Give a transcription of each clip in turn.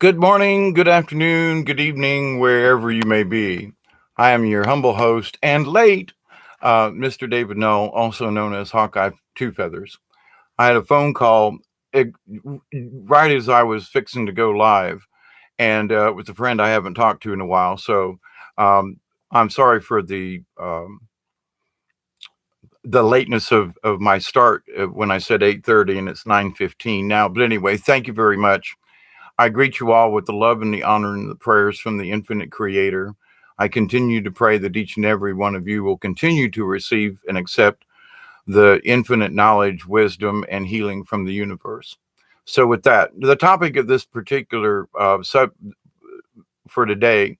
Good morning, good afternoon, good evening, wherever you may be. I am your humble host and late, Mr. David Null, also known as Hawkeye Two Feathers. I had a phone call eh, right as I was fixing to go live, and with a friend I haven't talked to in a while. So um, I'm sorry for the lateness of my start when I said 8:30 and it's 9:15 now. But anyway, thank you very much. I greet you all with the love and the honor and the prayers from the infinite creator. I continue to pray that each and every one of you will continue to receive and accept the infinite knowledge, wisdom, and healing from the universe. So, with that, the topic of this particular sub for today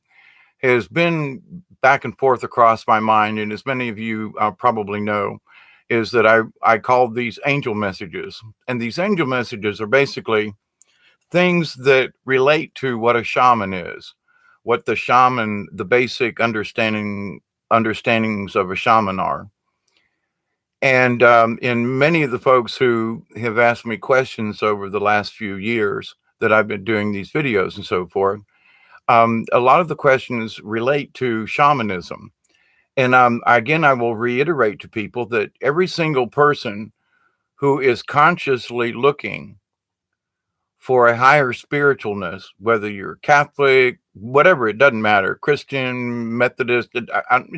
has been back and forth across my mind, and as many of you probably know, is that I call these angel messages, and these angel messages are basically things that relate to what a shaman is, what the shaman, the basic understandings of a shaman are. And in many of the folks who have asked me questions over the last few years that I've been doing these videos and so forth, a lot of the questions relate to shamanism. And again, I will reiterate to people that every single person who is consciously looking for a higher spiritualness, whether you're Catholic, whatever, it doesn't matter, Christian, Methodist, it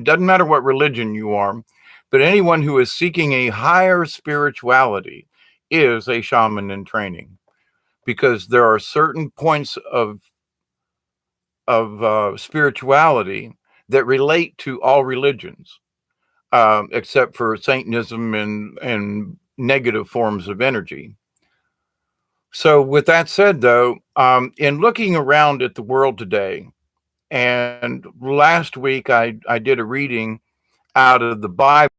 doesn't matter what religion you are, but anyone who is seeking a higher spirituality is a shaman in training, because there are certain points of spirituality that relate to all religions, except for Satanism and negative forms of energy. So, with that said, though, in looking around at the world today, and last week I did a reading out of the Bible.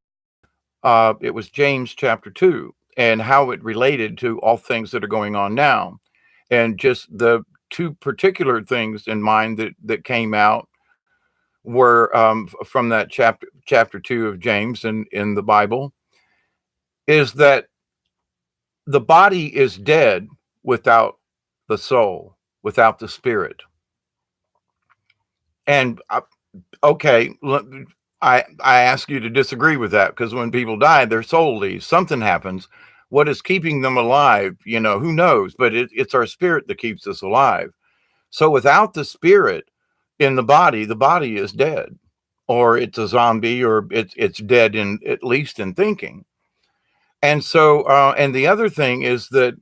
It was James chapter 2 and how it related to all things that are going on now. And just the two particular things in mind that came out were from that chapter 2 of James in the Bible, is that the body is dead without the soul, without the spirit. And okay, I ask you to disagree with that, because when people die, their soul leaves. Something happens. What is keeping them alive? Who knows? But it's our spirit that keeps us alive. So without the spirit in the body is dead, or it's a zombie, or it's dead in, at least in thinking. And so, and the other thing is that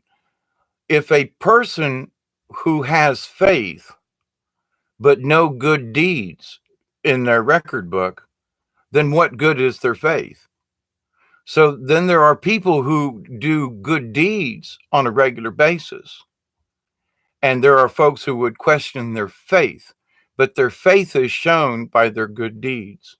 if a person who has faith but no good deeds in their record book, then what good is their faith? So then there are people who do good deeds on a regular basis. And there are folks who would question their faith, but their faith is shown by their good deeds.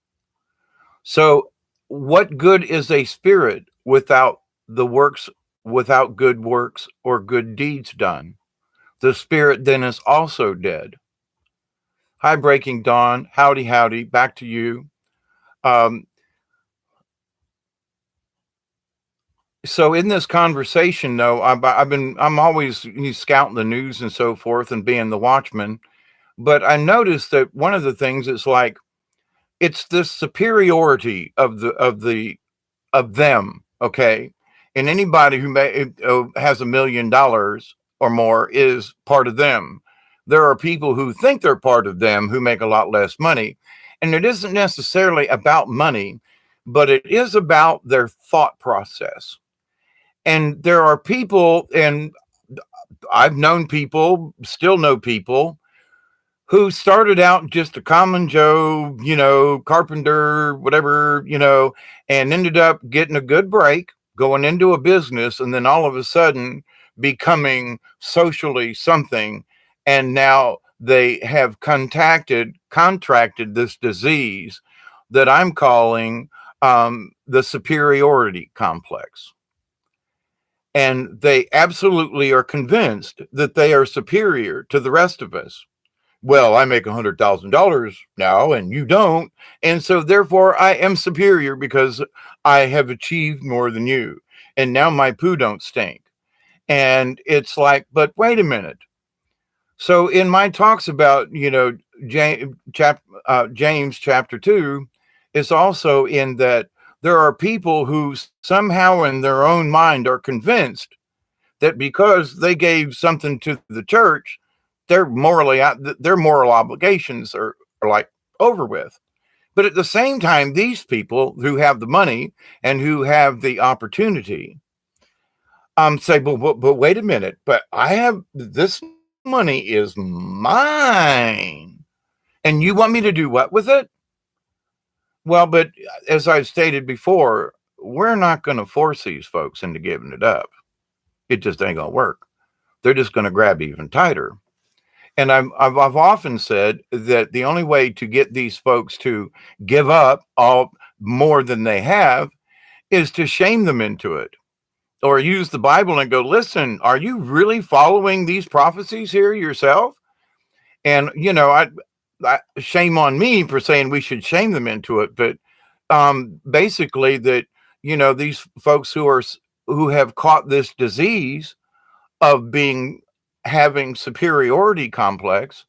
So, what good is a spirit without the works, without good works or good deeds done? The spirit then is also dead. Hi, Breaking Dawn. Howdy, howdy. Back to you. Um, so in this conversation, though, I'm always scouting the news and so forth and being the watchman. But I noticed that one of the things is like it's this superiority of them, okay? And anybody who has $1 million or more is part of them. There are people who think they're part of them who make a lot less money. And it isn't necessarily about money, but it is about their thought process. And there are people, and I've known people, still know people, who started out just a common Joe, carpenter, whatever, and ended up getting a good break, going into a business, and then all of a sudden becoming socially something. And now they have contracted this disease that I'm calling the superiority complex. And they absolutely are convinced that they are superior to the rest of us. Well, I make $100,000 now and you don't. And so therefore I am superior because I have achieved more than you. And now my poo don't stink. And it's like, but wait a minute. So in my talks about, James chapter 2, it's also in that there are people who somehow in their own mind are convinced that because they gave something to the church, their moral obligations are like over with. But at the same time, these people who have the money and who have the opportunity say, but wait a minute, but I have this money is mine. And you want me to do what with it? Well, but as I've stated before, we're not going to force these folks into giving it up. It just ain't going to work. They're just going to grab even tighter. And I've often said that the only way to get these folks to give up all more than they have is to shame them into it, or use the Bible and go, listen, are you really following these prophecies here yourself? And, shame on me for saying we should shame them into it. But basically that, these folks who have caught this disease of having superiority complex,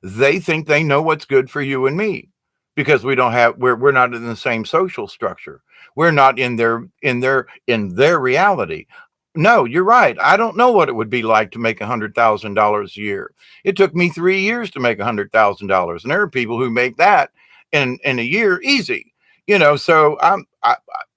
they think they know what's good for you and me, because we're not in the same social structure. We're not in their reality. No, you're right. I don't know what it would be like to make $100,000 a year. It took me 3 years to make $100,000, and there are people who make that in a year easy. So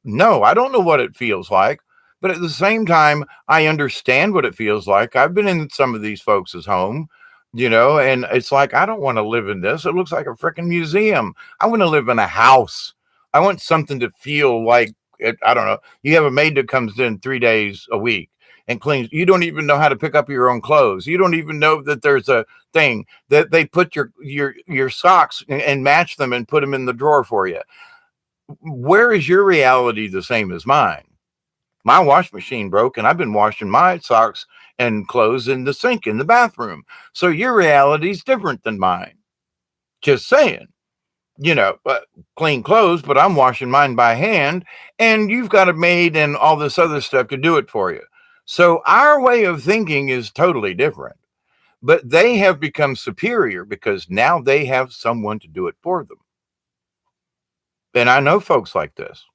no, I don't know what it feels like, but at the same time, I understand what it feels like. I've been in some of these folks' home, and it's like, I don't want to live in this. It looks like a freaking museum. I want to live in a house. I want something to feel like it. I don't know. You have a maid that comes in 3 days a week and cleans. You don't even know how to pick up your own clothes. You don't even know that there's a thing that they put your socks and match them and put them in the drawer for you. Where is your reality the same as mine? My wash machine broke, and I've been washing my socks and clothes in the sink in the bathroom. So your reality is different than mine. Just saying, clean clothes, but I'm washing mine by hand, and you've got a maid and all this other stuff to do it for you. So our way of thinking is totally different, but they have become superior because now they have someone to do it for them. And I know folks like this.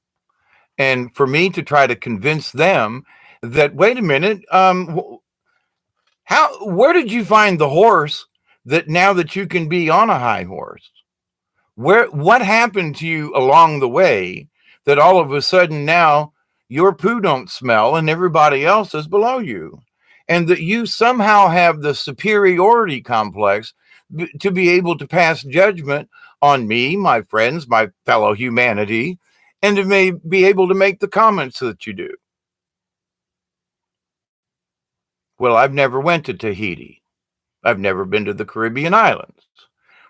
And for me to try to convince them that, wait a minute, where did you find the horse that now that you can be on a high horse? What happened to you along the way that all of a sudden now your poo don't smell and everybody else is below you? And that you somehow have the superiority complex to be able to pass judgment on me, my friends, my fellow humanity, and to be able to make the comments that you do. Well, I've never went to Tahiti. I've never been to the Caribbean islands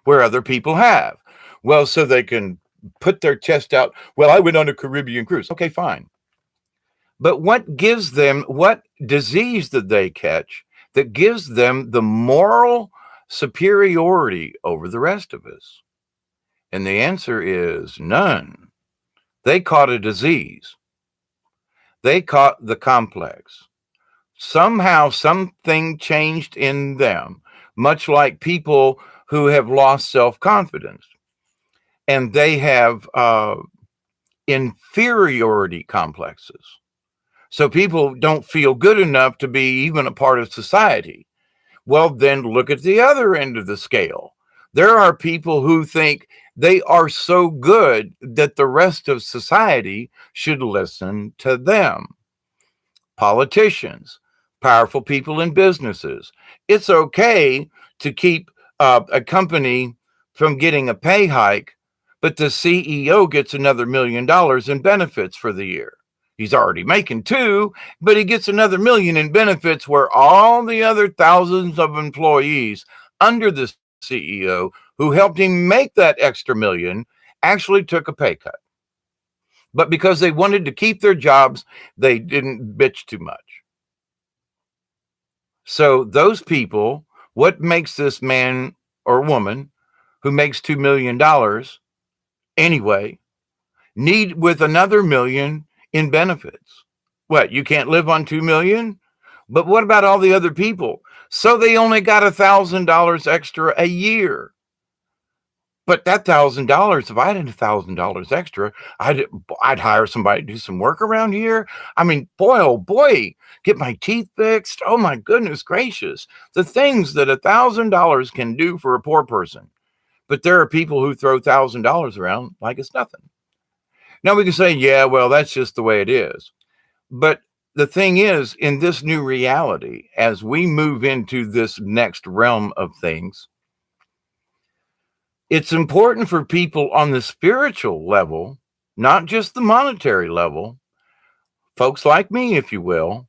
where other people have. Well, so they can put their chest out. Well, I went on a Caribbean cruise. Okay, fine. But what disease did they catch that gives them the moral superiority over the rest of us? And the answer is none. They caught a disease. They caught the complex. Somehow something changed in them, much like people who have lost self-confidence. And they have inferiority complexes. So people don't feel good enough to be even a part of society. Well, then look at the other end of the scale. There are people who think they are so good that the rest of society should listen to them. Politicians, powerful people in businesses. It's okay to keep a company from getting a pay hike, but the CEO gets another $1 million in benefits for the year. He's already making $2 million, but he gets another $1 million in benefits, where all the other thousands of employees under the CEO who helped him make that extra $1 million actually took a pay cut. But because they wanted to keep their jobs, they didn't bitch too much. So those people, what makes this man or woman who makes $2 million anyway need with another $1 million in benefits? What, you can't live on $2 million? But what about all the other people So they only got $1,000 extra a year. But that $1,000, if I had $1,000 extra, I'd hire somebody to do some work around here. I mean, boy, oh boy, get my teeth fixed. Oh my goodness gracious, the things that $1,000 can do for a poor person. But there are people who throw $1,000 around like it's nothing. Now we can say, yeah, well, that's just the way it is. But the thing is, in this new reality, as we move into this next realm of things, it's important for people on the spiritual level, not just the monetary level, folks like me, if you will,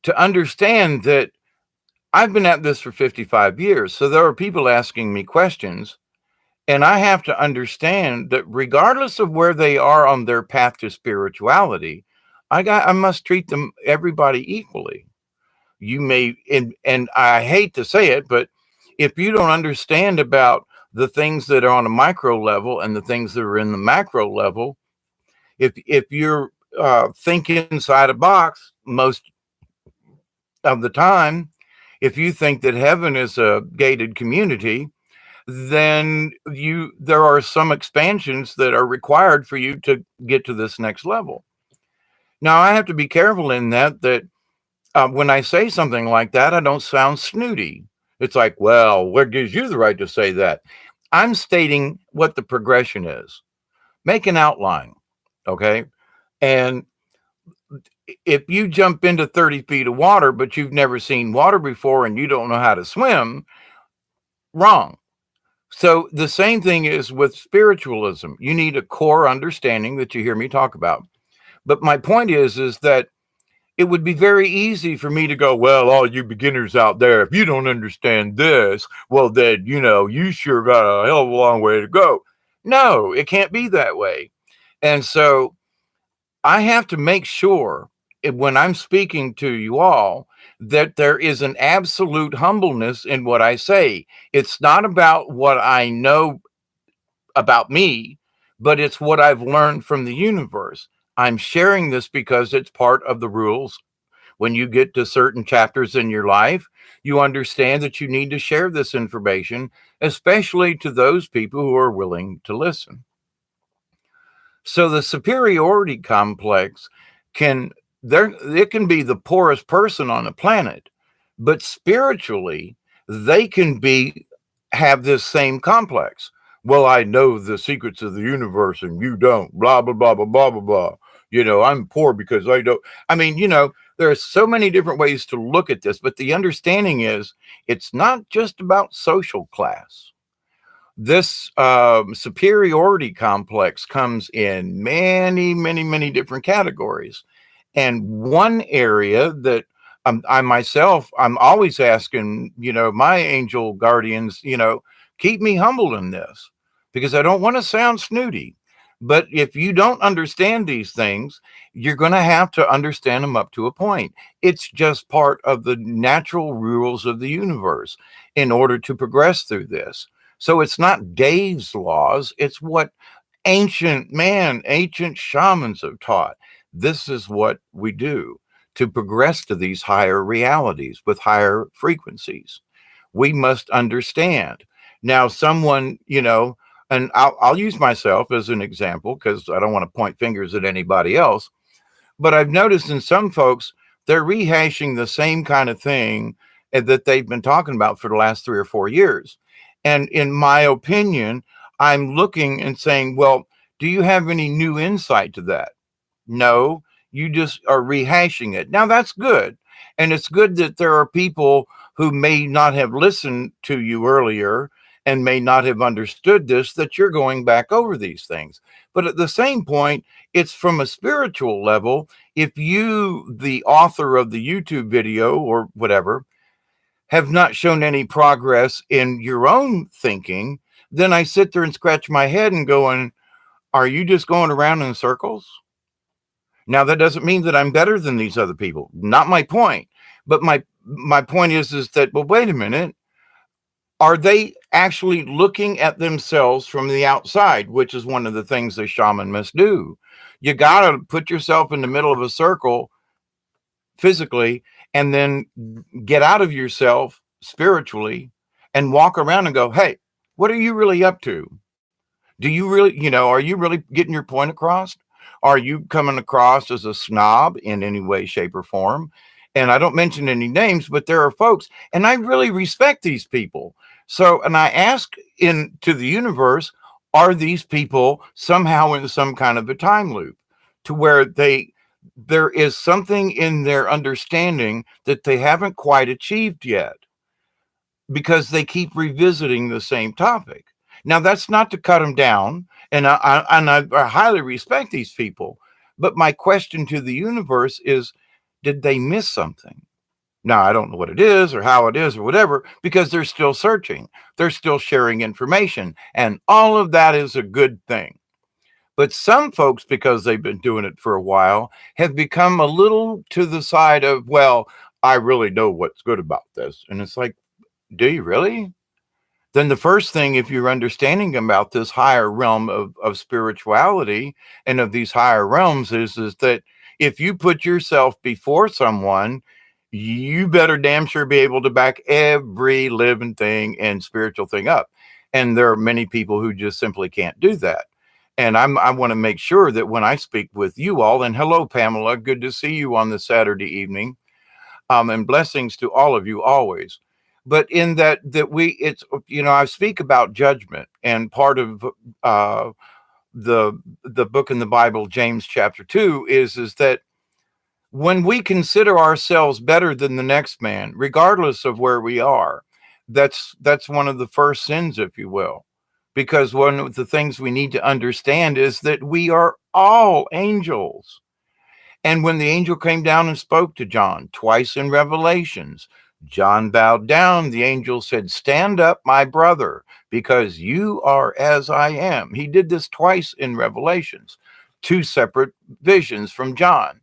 to understand that I've been at this for 55 years. So there are people asking me questions, and I have to understand that regardless of where they are on their path to spirituality, I must treat them everybody equally. You may, and I hate to say it, but if you don't understand about the things that are on a micro level and the things that are in the macro level, if you're thinking inside a box most of the time, if you think that heaven is a gated community, then there are some expansions that are required for you to get to this next level. Now I have to be careful in that when I say something like that, I don't sound snooty. It's like, well, what gives you the right to say that? I'm stating what the progression is. Make an outline, okay? And if you jump into 30 feet of water, but you've never seen water before and you don't know how to swim, wrong. So the same thing is with spiritualism. You need a core understanding that you hear me talk about. But my point is that it would be very easy for me to go, well, all you beginners out there, if you don't understand this, well, then, you sure got a hell of a long way to go. No, it can't be that way. And so I have to make sure when I'm speaking to you all that there is an absolute humbleness in what I say. It's not about what I know about me, but it's what I've learned from the universe. I'm sharing this because it's part of the rules. When you get to certain chapters in your life, you understand that you need to share this information, especially to those people who are willing to listen. So the superiority complex it can be the poorest person on the planet, but spiritually they can have this same complex. Well, I know the secrets of the universe and you don't, blah blah blah blah blah blah blah. I'm poor because I don't. I mean, there are so many different ways to look at this, but the understanding is it's not just about social class. This superiority complex comes in many, many, many different categories. And one area that I myself, I'm always asking, my angel guardians, keep me humble in this because I don't want to sound snooty. But if you don't understand these things, you're going to have to understand them up to a point. It's just part of the natural rules of the universe in order to progress through this. So it's not Dave's laws, it's what ancient shamans have taught. This is what we do to progress to these higher realities with higher frequencies. We must understand. Now, someone, and I'll use myself as an example because I don't want to point fingers at anybody else, but I've noticed in some folks, they're rehashing the same kind of thing that they've been talking about for the last 3 or 4 years. And in my opinion, I'm looking and saying, well, do you have any new insight to that? No, you just are rehashing it. Now that's good. And it's good that there are people who may not have listened to you earlier and may not have understood this, that you're going back over these things. But at the same point, it's from a spiritual level. If you, the author of the YouTube video or whatever, have not shown any progress in your own thinking, then I sit there and scratch my head and going, are you just going around in circles? Now, that doesn't mean that I'm better than these other people. Not my point. But my point is that, well, wait a minute. Are they actually looking at themselves from the outside, which is one of the things the shaman must do? You got to put yourself in the middle of a circle physically, and then get out of yourself spiritually and walk around and go, hey, what are you really up to? Do you really, are you really getting your point across? Are you coming across as a snob in any way, shape, or form? And I don't mention any names, but there are folks, and I really respect these people. So, and I ask into the universe, are these people somehow in some kind of a time loop to where there is something in their understanding that they haven't quite achieved yet because they keep revisiting the same topic. Now, that's not to cut them down, and I highly respect these people. But my question to the universe is, did they miss something? Now, I don't know what it is or how it is or whatever, because they're still searching. They're still sharing information, and all of that is a good thing. But some folks, because they've been doing it for a while, have become a little to the side of, well, I really know what's good about this. And it's like, do you really? Then the first thing, if you're understanding about this higher realm of spirituality and of these higher realms, is that if you put yourself before someone, you better damn sure be able to back every living thing and spiritual thing up. And there are many people who just simply can't do that. And I want to make sure that when I speak with you all, and hello, Pamela, good to see you on this Saturday evening, and blessings to all of you always. But in I speak about judgment, and part of uh, the book in the Bible, James chapter 2, is that when we consider ourselves better than the next man, regardless of where we are, that's one of the first sins, if you will. Because one of the things we need to understand is that we are all angels. And when the angel came down and spoke to John twice in Revelations, John bowed down. The angel said, stand up, my brother, because you are as I am. He did this twice in Revelations, two separate visions from John.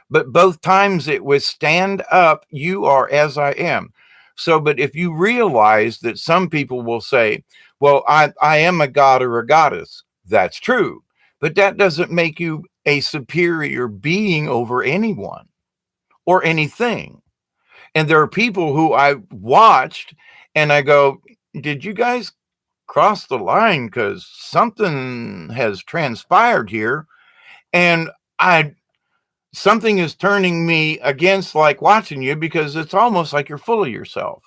But both times it was, stand up, you are as I am. So, but if you realize that some people will say, well, I am a god or a goddess, that's true. But that doesn't make you a superior being over anyone or anything. And there are people who I watched and I go, did you guys cross the line? Because something has transpired here. And something is turning me against like watching you, because it's almost like you're full of yourself.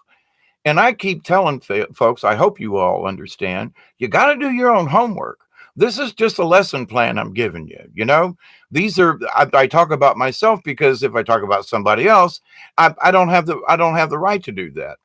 And I keep telling folks, I hope you all understand, you got to do your own homework. This is just a lesson plan I'm giving you. These are, I talk about myself, because if I talk about somebody else, I don't have the right to do that.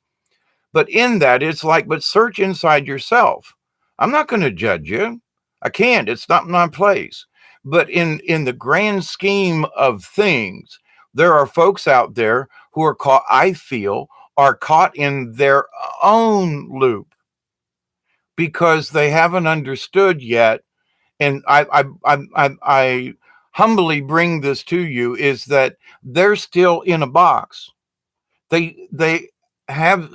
But in that, it's like, but search inside yourself. I'm not going to judge you. I can't. It's not my place. But in the grand scheme of things, there are folks out there who are caught, I feel, are caught in their own loop because they haven't understood yet. And I humbly bring this to you, is that they're still in a box. They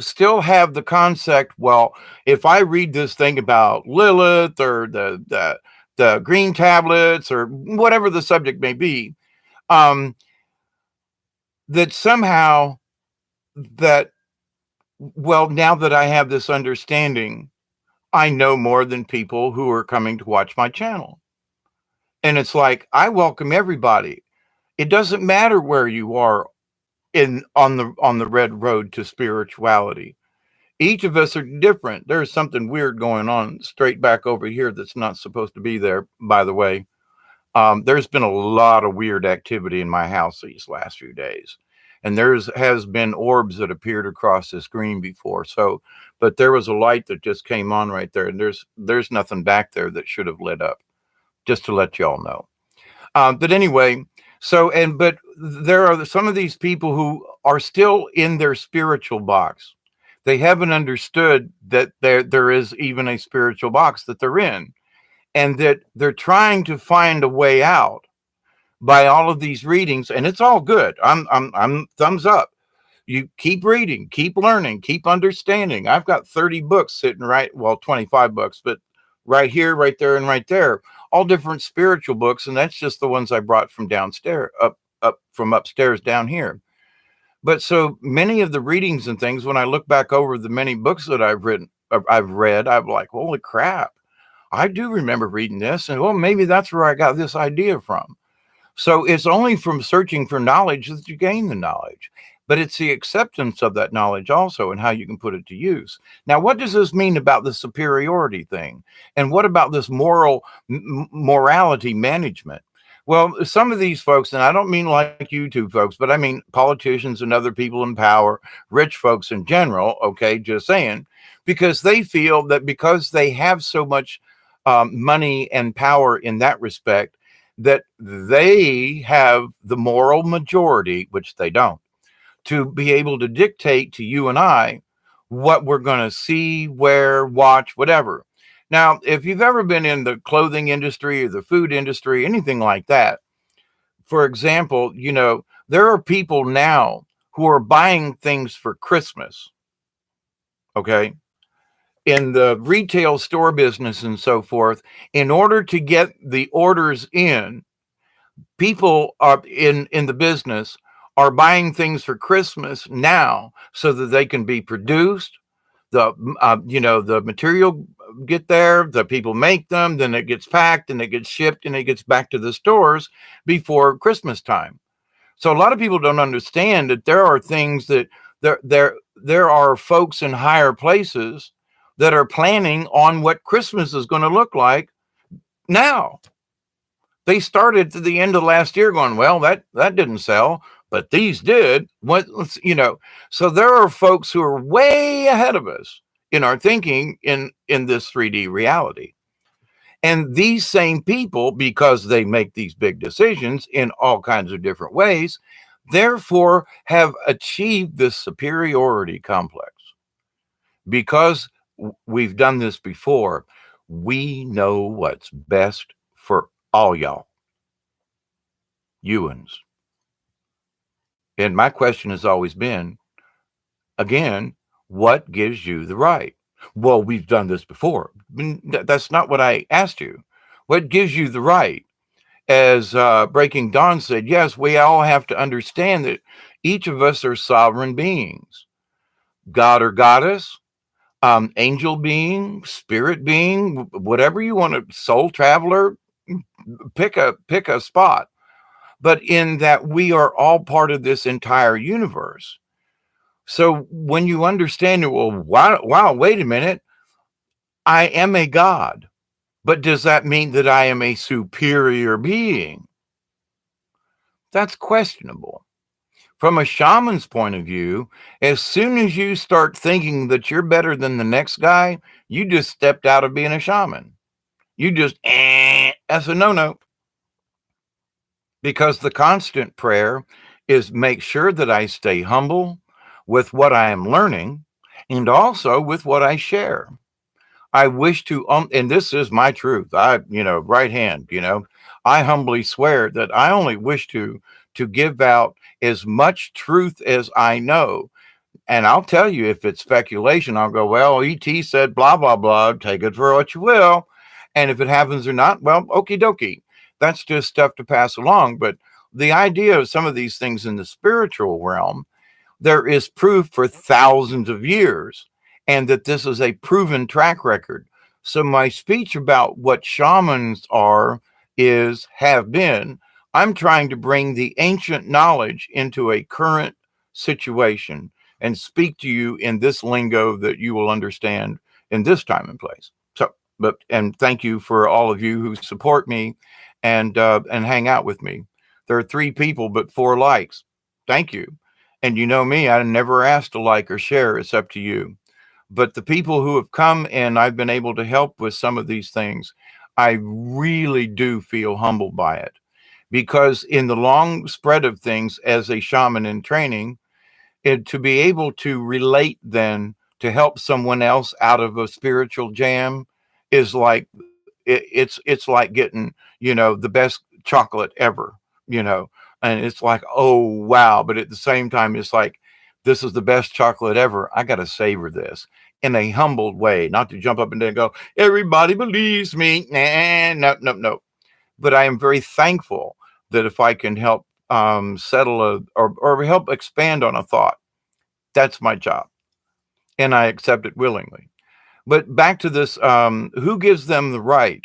still have the concept, well, if I read this thing about Lilith or the green tablets or whatever the subject may be, that somehow that, well, now that I have this understanding, I know more than people who are coming to watch my channel. And it's like, I welcome everybody. It doesn't matter where you are on the red road to spirituality. Each of us are different. There's something weird going on straight back over here that's not supposed to be there, by the way. There's been a lot of weird activity in my house these last few days. And has been orbs that appeared across the screen before. So, but there was a light that just came on right there, and there's nothing back there that should have lit up, just to let y'all know. But anyway, but there are some of these people who are still in their spiritual box. They haven't understood that there is even a spiritual box that they're in, and that they're trying to find a way out by all of these readings, and it's all good. I'm thumbs up. You keep reading, keep learning, keep understanding. I've got 30 books sitting 25 books, but right here, right there, and right there, all different spiritual books, and that's just the ones I brought from downstairs, up from upstairs down here. But so many of the readings and things, when I look back over the many books that I've read, I'm like, holy crap, I do remember reading this. And well, maybe that's where I got this idea from. So it's only from searching for knowledge that you gain the knowledge, but it's the acceptance of that knowledge also and how you can put it to use. Now, what does this mean about the superiority thing? And what about this morality management? Well, some of these folks, and I don't mean like you two folks, but I mean politicians and other people in power, rich folks in general, okay, just saying, because they feel that because they have so much money and power in that respect, that they have the moral majority, which they don't, to be able to dictate to you and I what we're going to see, wear, watch, whatever. Now, if you've ever been in the clothing industry or the food industry, anything like that, for example, there are people now who are buying things for Christmas, okay, in the retail store business and so forth, in order to get the orders in. People are in the business are buying things for Christmas now so that they can be produced. The material get there, the people make them, then it gets packed and it gets shipped and it gets back to the stores before Christmas time. So a lot of people don't understand that there are things that there are folks in higher places that are planning on what Christmas is going to look like now. They started to the end of last year going, well, that didn't sell, but these did. So there are folks who are way ahead of us in our thinking in this 3D reality. And these same people, because they make these big decisions in all kinds of different ways, therefore have achieved this superiority complex. Because we've done this before, we know what's best for all y'all. Ewans. And my question has always been, again, what gives you the right? Well, we've done this before. That's not what I asked you. What gives you the right? As Breaking Dawn said, yes, we all have to understand that each of us are sovereign beings. God or goddess, angel being, spirit being, whatever you want to, soul traveler, pick a spot. But in that we are all part of this entire universe. So when you understand it, well, wow, wait a minute, I am a god, but does that mean that I am a superior being? That's questionable. From a shaman's point of view, as soon as you start thinking that you're better than the next guy, you just stepped out of being a shaman. You just, that's a no-no. Because the constant prayer is make sure that I stay humble with what I am learning and also with what I share. I wish to, and this is my truth. Right hand, I humbly swear that I only wish to give out as much truth as I know. And I'll tell you, if it's speculation, I'll go, well, ET said blah, blah, blah, take it for what you will. And if it happens or not, well, okie dokie. That's just stuff to pass along. But the idea of some of these things in the spiritual realm, there is proof for thousands of years, and that this is a proven track record. So my speech about what shamans have been, I'm trying to bring the ancient knowledge into a current situation and speak to you in this lingo that you will understand in this time and place. So, and thank you for all of you who support me and hang out with me. There are 3 people, but 4 likes. Thank you. And you know me, I never asked to like or share. It's up to you. But the people who have come and I've been able to help with some of these things, I really do feel humbled by it. Because in the long spread of things as a shaman in training, to be able to relate then to help someone else out of a spiritual jam is like, it's like getting, the best chocolate ever, and it's like, oh, wow. But at the same time, it's like, this is the best chocolate ever. I got to savor this in a humbled way, not to jump up and down and go, everybody believes me. Nah, no. But I am very thankful that if I can help settle or help expand on a thought. That's my job, and I accept it willingly. But back to this, who gives them the right?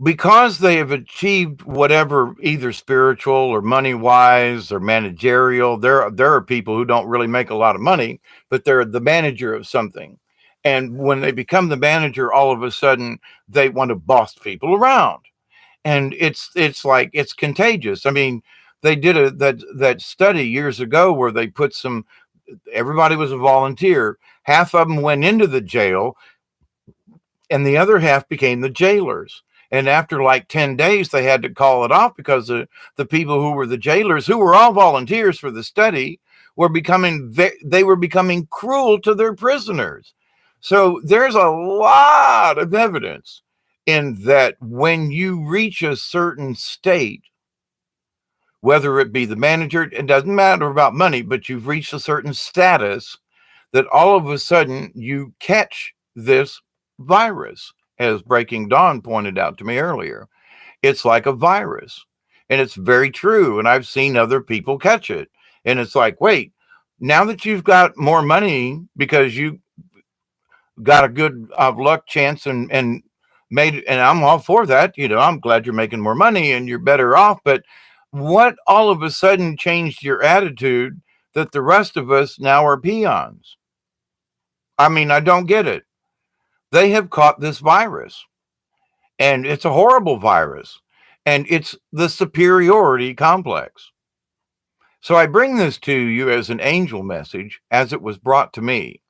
Because they have achieved whatever, either spiritual or money wise or managerial. There are people who don't really make a lot of money, but they're the manager of something. And when they become the manager, all of a sudden they want to boss people around. And it's like it's contagious. I mean, they did that study years ago where they put some, everybody was a volunteer. Half of them went into the jail and the other half became the jailers. And after like 10 days, they had to call it off because the people who were the jailers, who were all volunteers for the study, were they were becoming cruel to their prisoners. So there's a lot of evidence in that when you reach a certain state, whether it be the manager, it doesn't matter about money, but you've reached a certain status, that all of a sudden you catch this virus, as Breaking Dawn pointed out to me earlier. It's like a virus, and it's very true. And I've seen other people catch it. And it's like, wait, now that you've got more money because you got a good luck chance and made it, and I'm all for that. I'm glad you're making more money and you're better off. But what all of a sudden changed your attitude that the rest of us now are peons? I mean, I don't get it. They have caught this virus, and it's a horrible virus, and it's the superiority complex. So I bring this to you as an angel message as it was brought to me.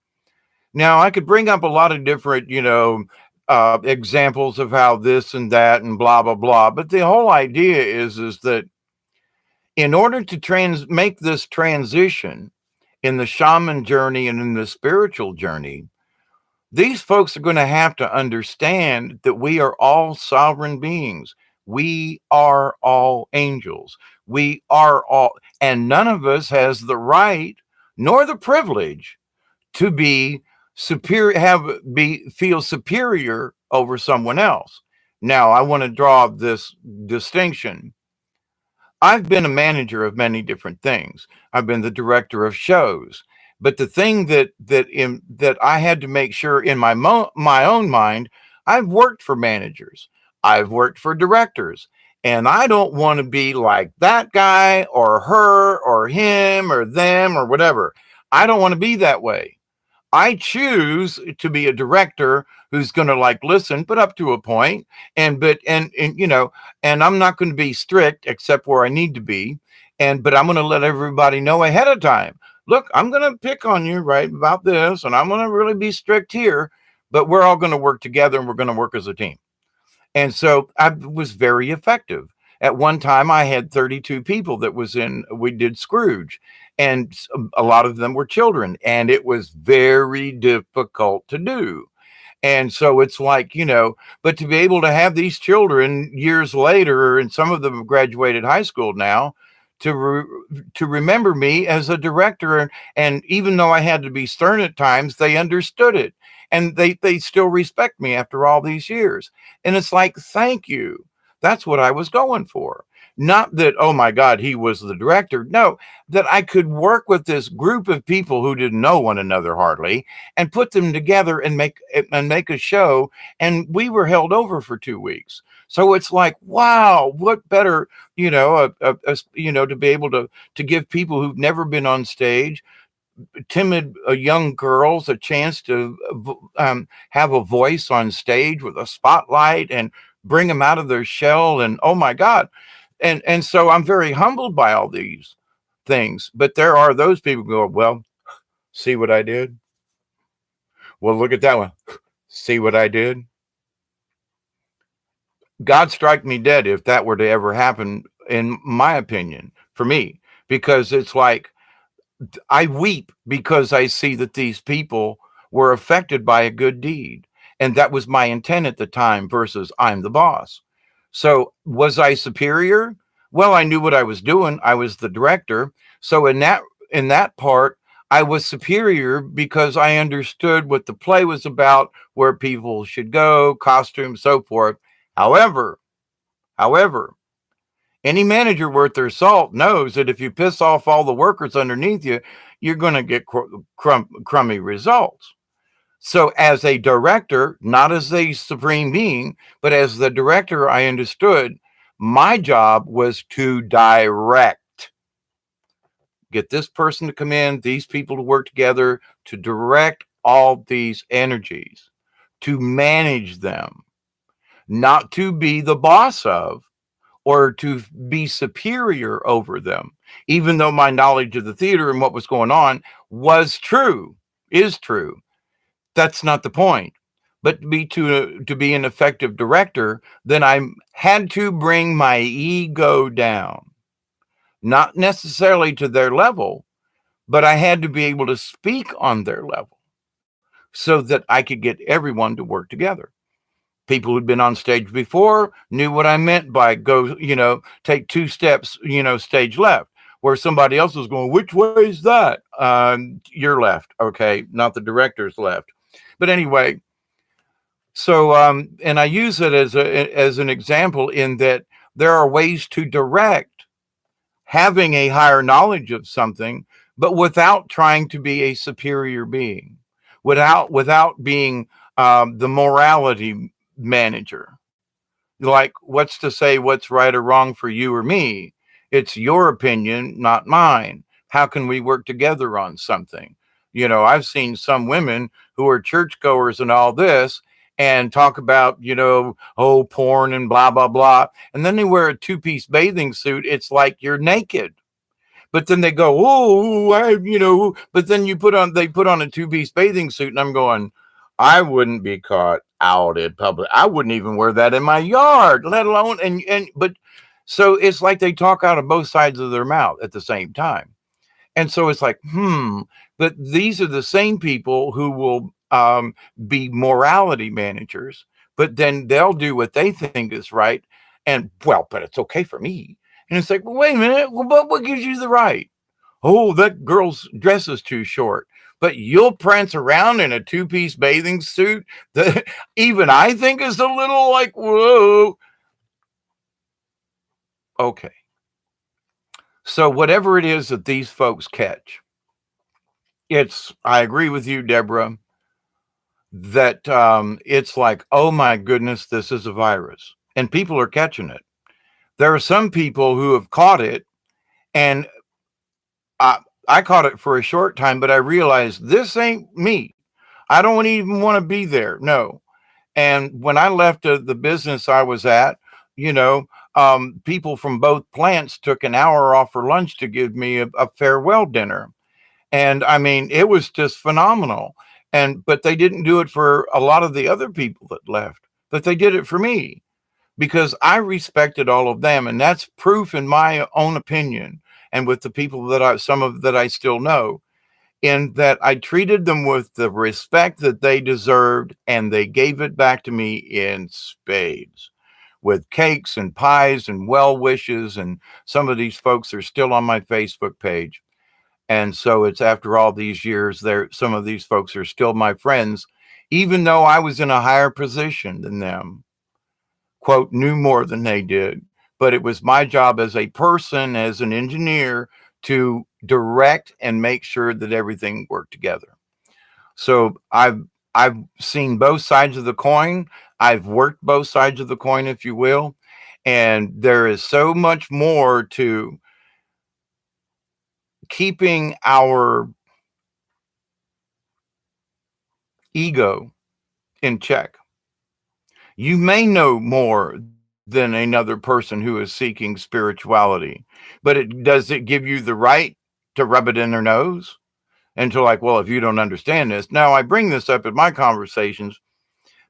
Now, I could bring up a lot of different, examples of how this and that and blah, blah, blah. But the whole idea is that in order to make this transition in the shaman journey and in the spiritual journey, these folks are going to have to understand that we are all sovereign beings. We are all angels. We are all, and none of us has the right nor the privilege to be superior, feel superior over someone else. Now, I want to draw this distinction. I've been a manager of many different things. I've been the director of shows. But the thing that I had to make sure in my own mind, I've worked for managers, I've worked for directors, and I don't want to be like that guy or her or him or them or whatever. I don't want to be that way. I choose to be a director who's going to like listen, but up to a point, and I'm not going to be strict except where I need to be, but I'm going to let everybody know ahead of time. Look, I'm going to pick on you right about this, and I'm going to really be strict here, but we're all going to work together and we're going to work as a team. And so I was very effective. At one time, I had 32 people we did Scrooge, and a lot of them were children, and it was very difficult to do. And so it's like, but to be able to have these children years later, and some of them have graduated high school now, to remember me as a director. And even though I had to be stern at times, they understood it. And they still respect me after all these years. And it's like, thank you. That's what I was going for. Not that, oh my God, he was the director. No, that I could work with this group of people who didn't know one another hardly and put them together and make a show. And we were held over for 2 weeks. So it's like, wow, what better, to be able to give people who've never been on stage, timid young girls, a chance to have a voice on stage with a spotlight and bring them out of their shell. And oh my God. And so I'm very humbled by all these things. But there are those people who go, well, see what I did? Well, look at that one. See what I did? God strike me dead if that were to ever happen, in my opinion, for me, because it's like, I weep because I see that these people were affected by a good deed. And that was my intent at the time versus I'm the boss. So was I superior? Well, I knew what I was doing. I was the director. So in that part, I was superior because I understood what the play was about, where people should go, costumes, so forth. However, Any manager worth their salt knows that if you piss off all the workers underneath you, you're going to get crummy results. So, as a director, not as a supreme being, but as the director, I understood my job was to direct. Get this person to come in, these people to work together, to direct all these energies, to manage them, not to be the boss of or to be superior over them, even though my knowledge of the theater and what was going on was true, is true. That's not the point. But to be an effective director, then I had to bring my ego down, not necessarily to their level, but I had to be able to speak on their level so that I could get everyone to work together. People who'd been on stage before knew what I meant by go, take 2 steps, stage left, where somebody else was going, which way is that? Your left. Okay. Not the director's left. But anyway, so, and I use it as an example in that there are ways to direct having a higher knowledge of something, but without trying to be a superior being, without being the morality manager. Like, what's to say what's right or wrong for you or me? It's your opinion, not mine. How can we work together on something? I've seen some women who are churchgoers and all this and talk about, oh, porn and blah, blah, blah. And then they wear a 2-piece bathing suit. It's like you're naked. But then they go, but then they put on a 2-piece bathing suit, and I'm going, I wouldn't be caught out in public. I wouldn't even wear that in my yard, let alone, but so it's like they talk out of both sides of their mouth at the same time. And so it's like, but these are the same people who will be morality managers, but then they'll do what they think is right. And well, but it's okay for me. And it's like, well, wait a minute. Well, but what gives you the right? Oh, that girl's dress is too short. But you'll prance around in a 2-piece bathing suit that even I think is a little like, whoa. Okay. So whatever it is that these folks catch, I agree with you, Deborah, that it's like, oh my goodness, this is a virus. And people are catching it. There are some people who have caught it, and I caught it for a short time, but I realized this ain't me. I don't even want to be there. No. And when I left the business I was at, people from both plants took an hour off for lunch to give me a farewell dinner. And I mean, it was just phenomenal. But they didn't do it for a lot of the other people that left, but they did it for me because I respected all of them. And that's proof in my own opinion. And with the people that I still know, in that I treated them with the respect that they deserved, and they gave it back to me in spades with cakes and pies and well wishes. And some of these folks are still on my Facebook page. And so it's after all these years, some of these folks are still my friends, even though I was in a higher position than them, quote, knew more than they did. But it was my job as a person, as an engineer, to direct and make sure that everything worked together. So I've seen both sides of the coin. I've worked both sides of the coin, if you will. And there is so much more to keeping our ego in check. You may know more than another person who is seeking spirituality, but does it give you the right to rub it in their nose? And to like, well, if you don't understand this. Now, I bring this up in my conversations,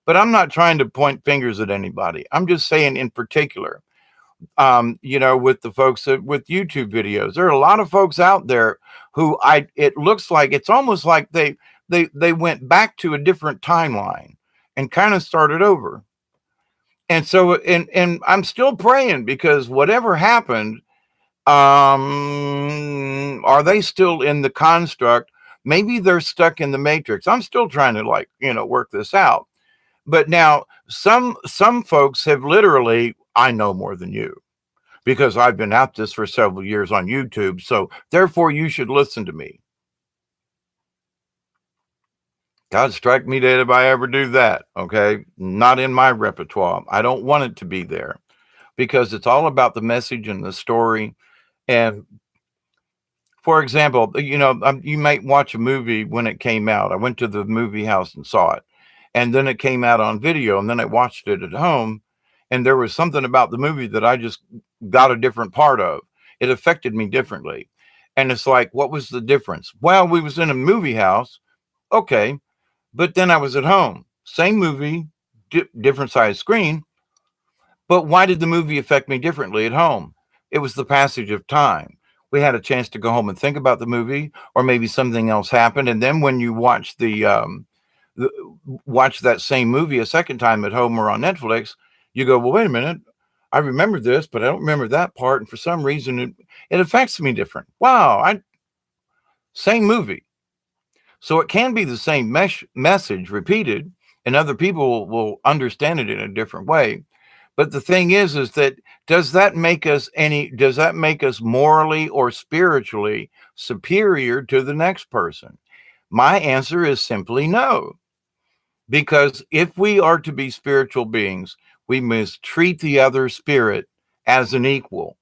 but I'm not trying to point fingers at anybody. I'm just saying in particular, with the folks with YouTube videos, there are a lot of folks out there who it looks like it's almost like they went back to a different timeline and kind of started over. And so, and I'm still praying because whatever happened, are they still in the construct? Maybe they're stuck in the matrix. I'm still trying to work this out. But now some folks have literally, I know more than you. because I've been at this for several years on YouTube. So therefore, you should listen to me. God strike me dead if I ever do that. Okay. Not in my repertoire. I don't want it to be there because it's all about the message and the story. And for example, you might watch a movie when it came out. I went to the movie house and saw it, and then it came out on video, and then I watched it at home, and there was something about the movie that I just got a different part of. It affected me differently. And it's like, what was the difference? Well, we was in a movie house, okay, but then I was at home. Same movie, different size screen, but why did the movie affect me differently at home? It was the passage of time. We had a chance to go home and think about the movie, or maybe something else happened. And then when you the watch that same movie a second time at home or on Netflix, you go, well, wait a minute. I remember this, but I don't remember that part. And for some reason, it affects me different. Wow. Same movie. So it can be the same message repeated, and other people will understand it in a different way. But the thing is that does that make us morally or spiritually superior to the next person? My answer is simply no. Because if we are to be spiritual beings, we must treat the other spirit as an equal,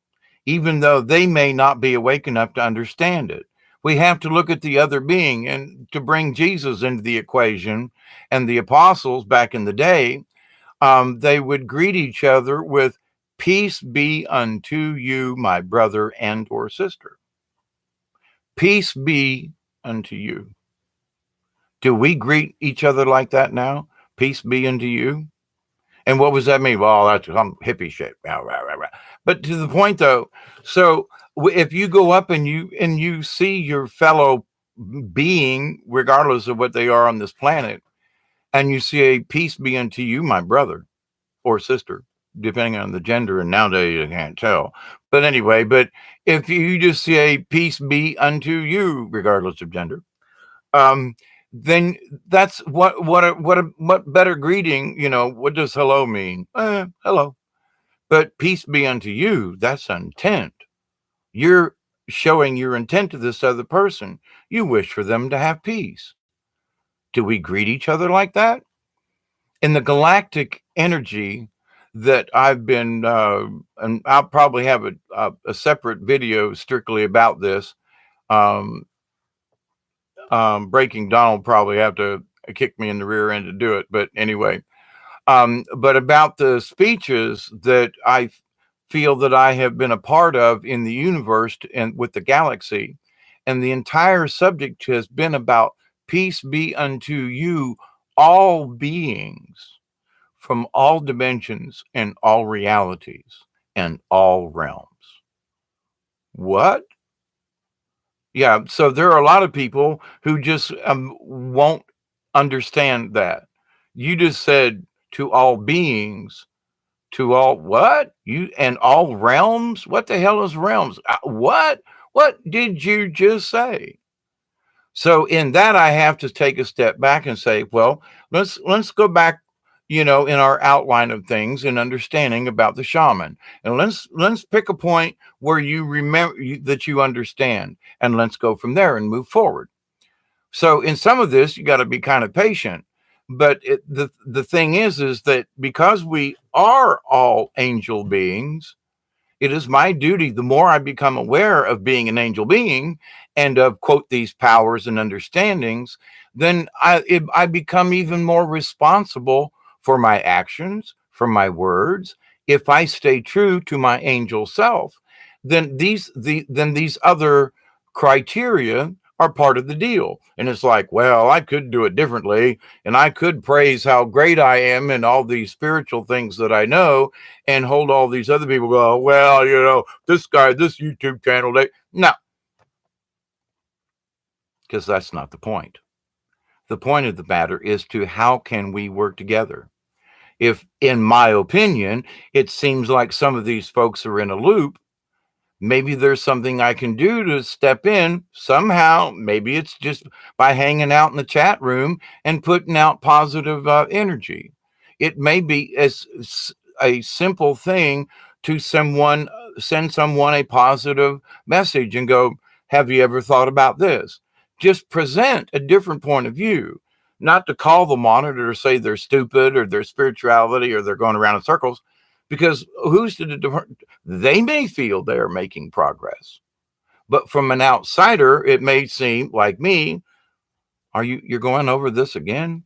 even though they may not be awake enough to understand it. We have to look at the other being, and to bring Jesus into the equation and the apostles back in the day, they would greet each other with peace be unto you, my brother and or sister. Peace be unto you. Do we greet each other like that now? Peace be unto you. And what was that mean? Well, that's some hippie shit. But to the point though, so if you go up and you see your fellow being, regardless of what they are on this planet, and you see a peace be unto you, my brother or sister, depending on the gender, and nowadays you can't tell. But anyway, but if you just see a peace be unto you, regardless of gender, then that's what better greeting, what does hello mean? Hello. But peace be unto you, that's intent. You're showing your intent to this other person. You wish for them to have peace. Do we greet each other like that? In the galactic energy that I've been, and I'll probably have a separate video strictly about this. Breaking Donald probably have to kick me in the rear end to do it. But anyway, but about the speeches that I feel that I have been a part of in the universe and with the galaxy, and the entire subject has been about peace be unto you, all beings from all dimensions and all realities and all realms. What? Yeah, so there are a lot of people who just won't understand that. You just said to all beings, to all what? You and all realms? What the hell is realms? What? What did you just say? So in that, I have to take a step back and say, well, let's go back, in our outline of things and understanding about the shaman, and let's pick a point where you remember that you understand, and let's go from there and move forward. So in some of this, you got to be kind of patient. But the thing is that because we are all angel beings, it is my duty, the more I become aware of being an angel being and of, quote, these powers and understandings, then I become even more responsible for my actions, for my words. If I stay true to my angel self, then these other criteria are part of the deal. And it's like, well, I could do it differently, and I could praise how great I am and all these spiritual things that I know, and hold all these other people go, well, this guy, this YouTube channel, no, because that's not the point. The point of the matter is to how can we work together? If, in my opinion, it seems like some of these folks are in a loop, maybe there's something I can do to step in somehow. Maybe it's just by hanging out in the chat room and putting out positive energy. It may be as a simple thing to someone send someone a positive message and go, have you ever thought about this? Just present a different point of view, not to call them on it or say they're stupid or their spirituality or they're going around in circles, because who's to they may feel they're making progress. But from an outsider, it may seem like me, you're going over this again?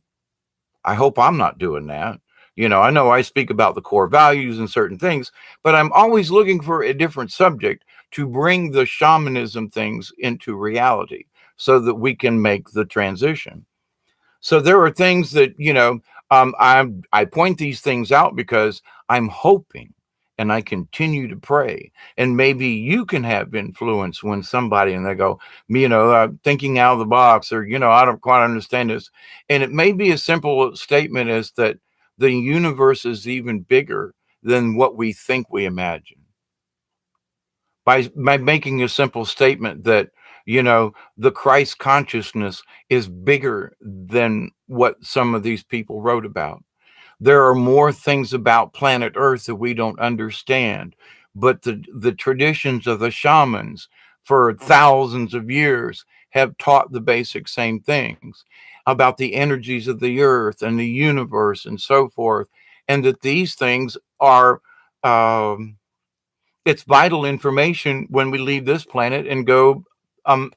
I hope I'm not doing that. I know I speak about the core values and certain things, but I'm always looking for a different subject to bring the shamanism things into reality so that we can make the transition. So there are things that, I point these things out because I'm hoping and I continue to pray. And maybe you can have influence when somebody and they go, thinking out of the box, or, I don't quite understand this. And it may be a simple statement as that the universe is even bigger than what we think we imagine. By making a simple statement that, the Christ consciousness is bigger than what some of these people wrote about. There are more things about planet Earth that we don't understand, but the traditions of the shamans for thousands of years have taught the basic same things about the energies of the earth and the universe and so forth, and that these things are um, it's vital information when we leave this planet and go um,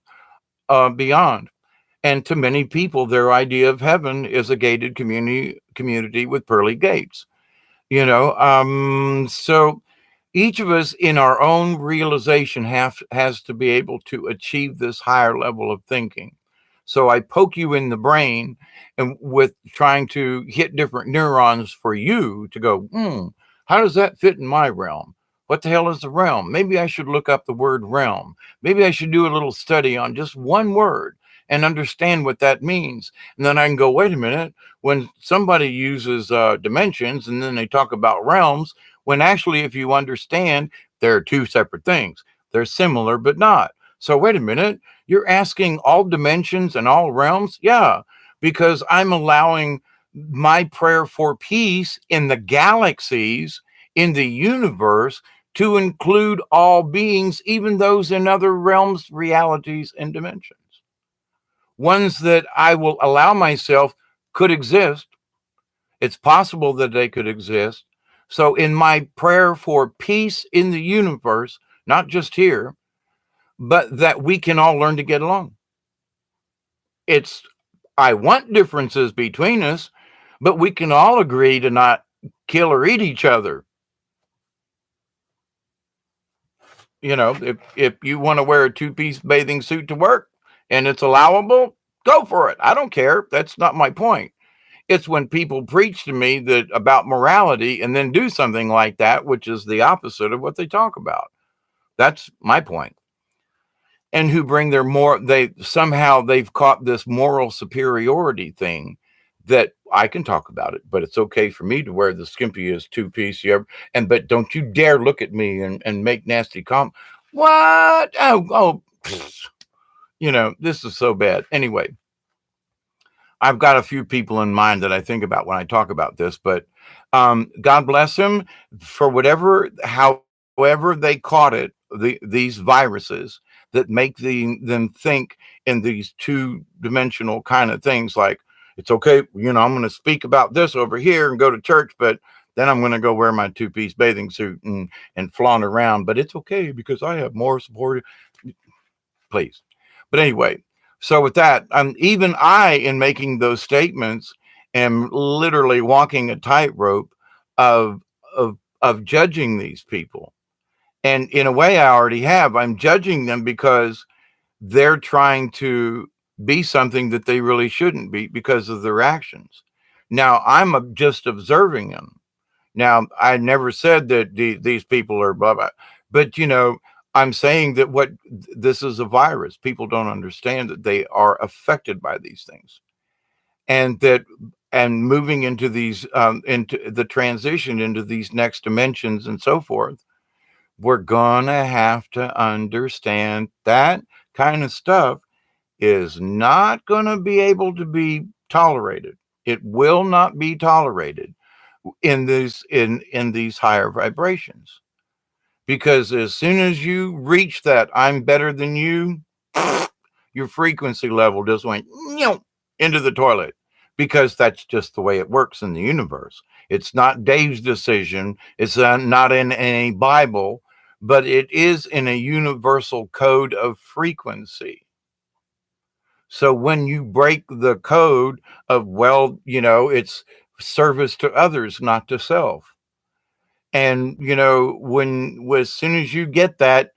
beyond. And to many people, their idea of heaven is a gated community with pearly gates. So each of us in our own realization has to be able to achieve this higher level of thinking. So I poke you in the brain and with trying to hit different neurons for you to go, how does that fit in my realm? What the hell is the realm? Maybe I should look up the word realm. Maybe I should do a little study on just one word and understand what that means. And then I can go, wait a minute, when somebody uses dimensions and then they talk about realms, when actually, if you understand, there are two separate things. They're similar, but not. So wait a minute, you're asking all dimensions and all realms? Yeah, because I'm allowing my prayer for peace in the galaxies, in the universe, to include all beings, even those in other realms, realities, and dimensions. Ones that I will allow myself could exist. It's possible that they could exist. So, in my prayer for peace in the universe, not just here, but that we can all learn to get along. It's, I want differences between us, but we can all agree to not kill or eat each other. If you want to wear a two-piece bathing suit to work and it's allowable, go for it. I don't care. That's not my point. It's when people preach to me that about morality and then do something like that, which is the opposite of what they talk about. That's my point. And who bring their they've caught this moral superiority thing that I can talk about it, but it's okay for me to wear the skimpiest two-piece you ever, but don't you dare look at me and make nasty comments. What? This is so bad. Anyway, I've got a few people in mind that I think about when I talk about this, but God bless them for however they caught it, these viruses that make them think in these two-dimensional kind of things like, it's okay, I'm going to speak about this over here and go to church, but then I'm going to go wear my two-piece bathing suit and flaunt around, but it's okay because I have more support. Please. But anyway, so with that, even I, in making those statements, am literally walking a tightrope of of judging these people. And in a way, I already have. I'm judging them because they're trying to be something that they really shouldn't be because of their actions. Now, just observing them. Now, I never said that these people are blah, blah, but I'm saying that this is a virus. People don't understand that they are affected by these things, and moving into into the transition into these next dimensions and so forth. We're gonna have to understand that kind of stuff is not gonna be able to be tolerated. It will not be tolerated in these higher vibrations. because as soon as you reach that I'm better than you, your frequency level just went into the toilet, because that's just the way it works in the universe. It's not Dave's decision. It's not in any Bible, but it is in a universal code of frequency. So when you break the code of, well, it's service to others, not to self. And, when as soon as you get that,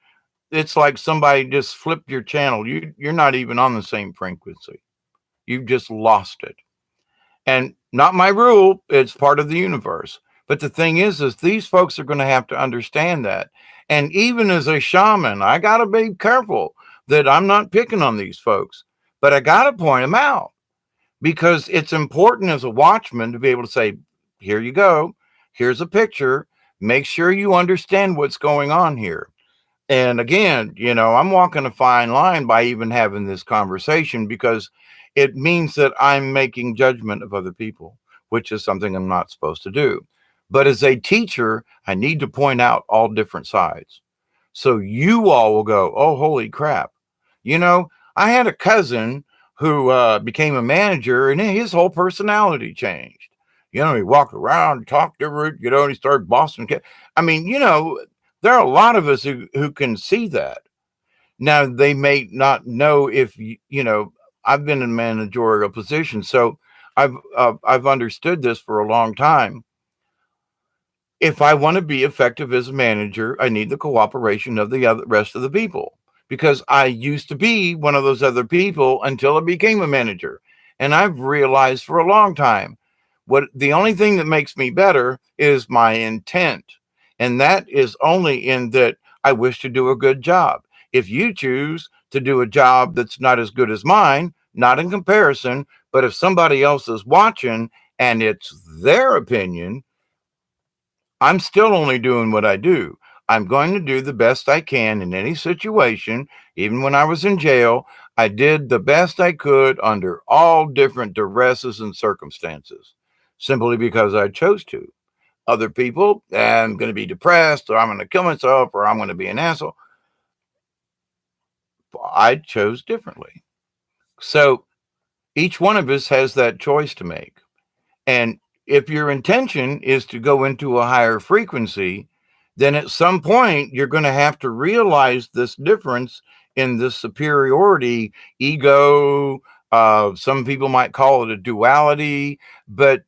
it's like somebody just flipped your channel. You're not even on the same frequency. You've just lost it. And not my rule, it's part of the universe. But the thing is these folks are going to have to understand that. And even as a shaman, I got to be careful that I'm not picking on these folks, but I got to point them out, because it's important as a watchman to be able to say, here you go, here's a picture, make sure you understand what's going on here. And again, I'm walking a fine line by even having this conversation, because it means that I'm making judgment of other people, which is something I'm not supposed to do. But as a teacher, I need to point out all different sides. So you all will go, oh, holy crap. I had a cousin who became a manager, and his whole personality changed. He walked around, talked different, and he started bossing. I mean, there are a lot of us who can see that. Now, they may not know if, I've been in managerial positions, so I've understood this for a long time. If I want to be effective as a manager, I need the cooperation of the rest of the people, because I used to be one of those other people until I became a manager. And I've realized for a long time, the only thing that makes me better is my intent. And that is only in that I wish to do a good job. If you choose to do a job that's not as good as mine, not in comparison, but if somebody else is watching and it's their opinion, I'm still only doing what I do. I'm going to do the best I can in any situation. Even when I was in jail, I did the best I could under all different duresses and circumstances, simply because I chose to. Other people, I'm going to be depressed, or I'm going to kill myself, or I'm going to be an asshole. I chose differently. So each one of us has that choice to make. And if your intention is to go into a higher frequency, then at some point you're going to have to realize this difference in the superiority ego. Some people might call it a duality, but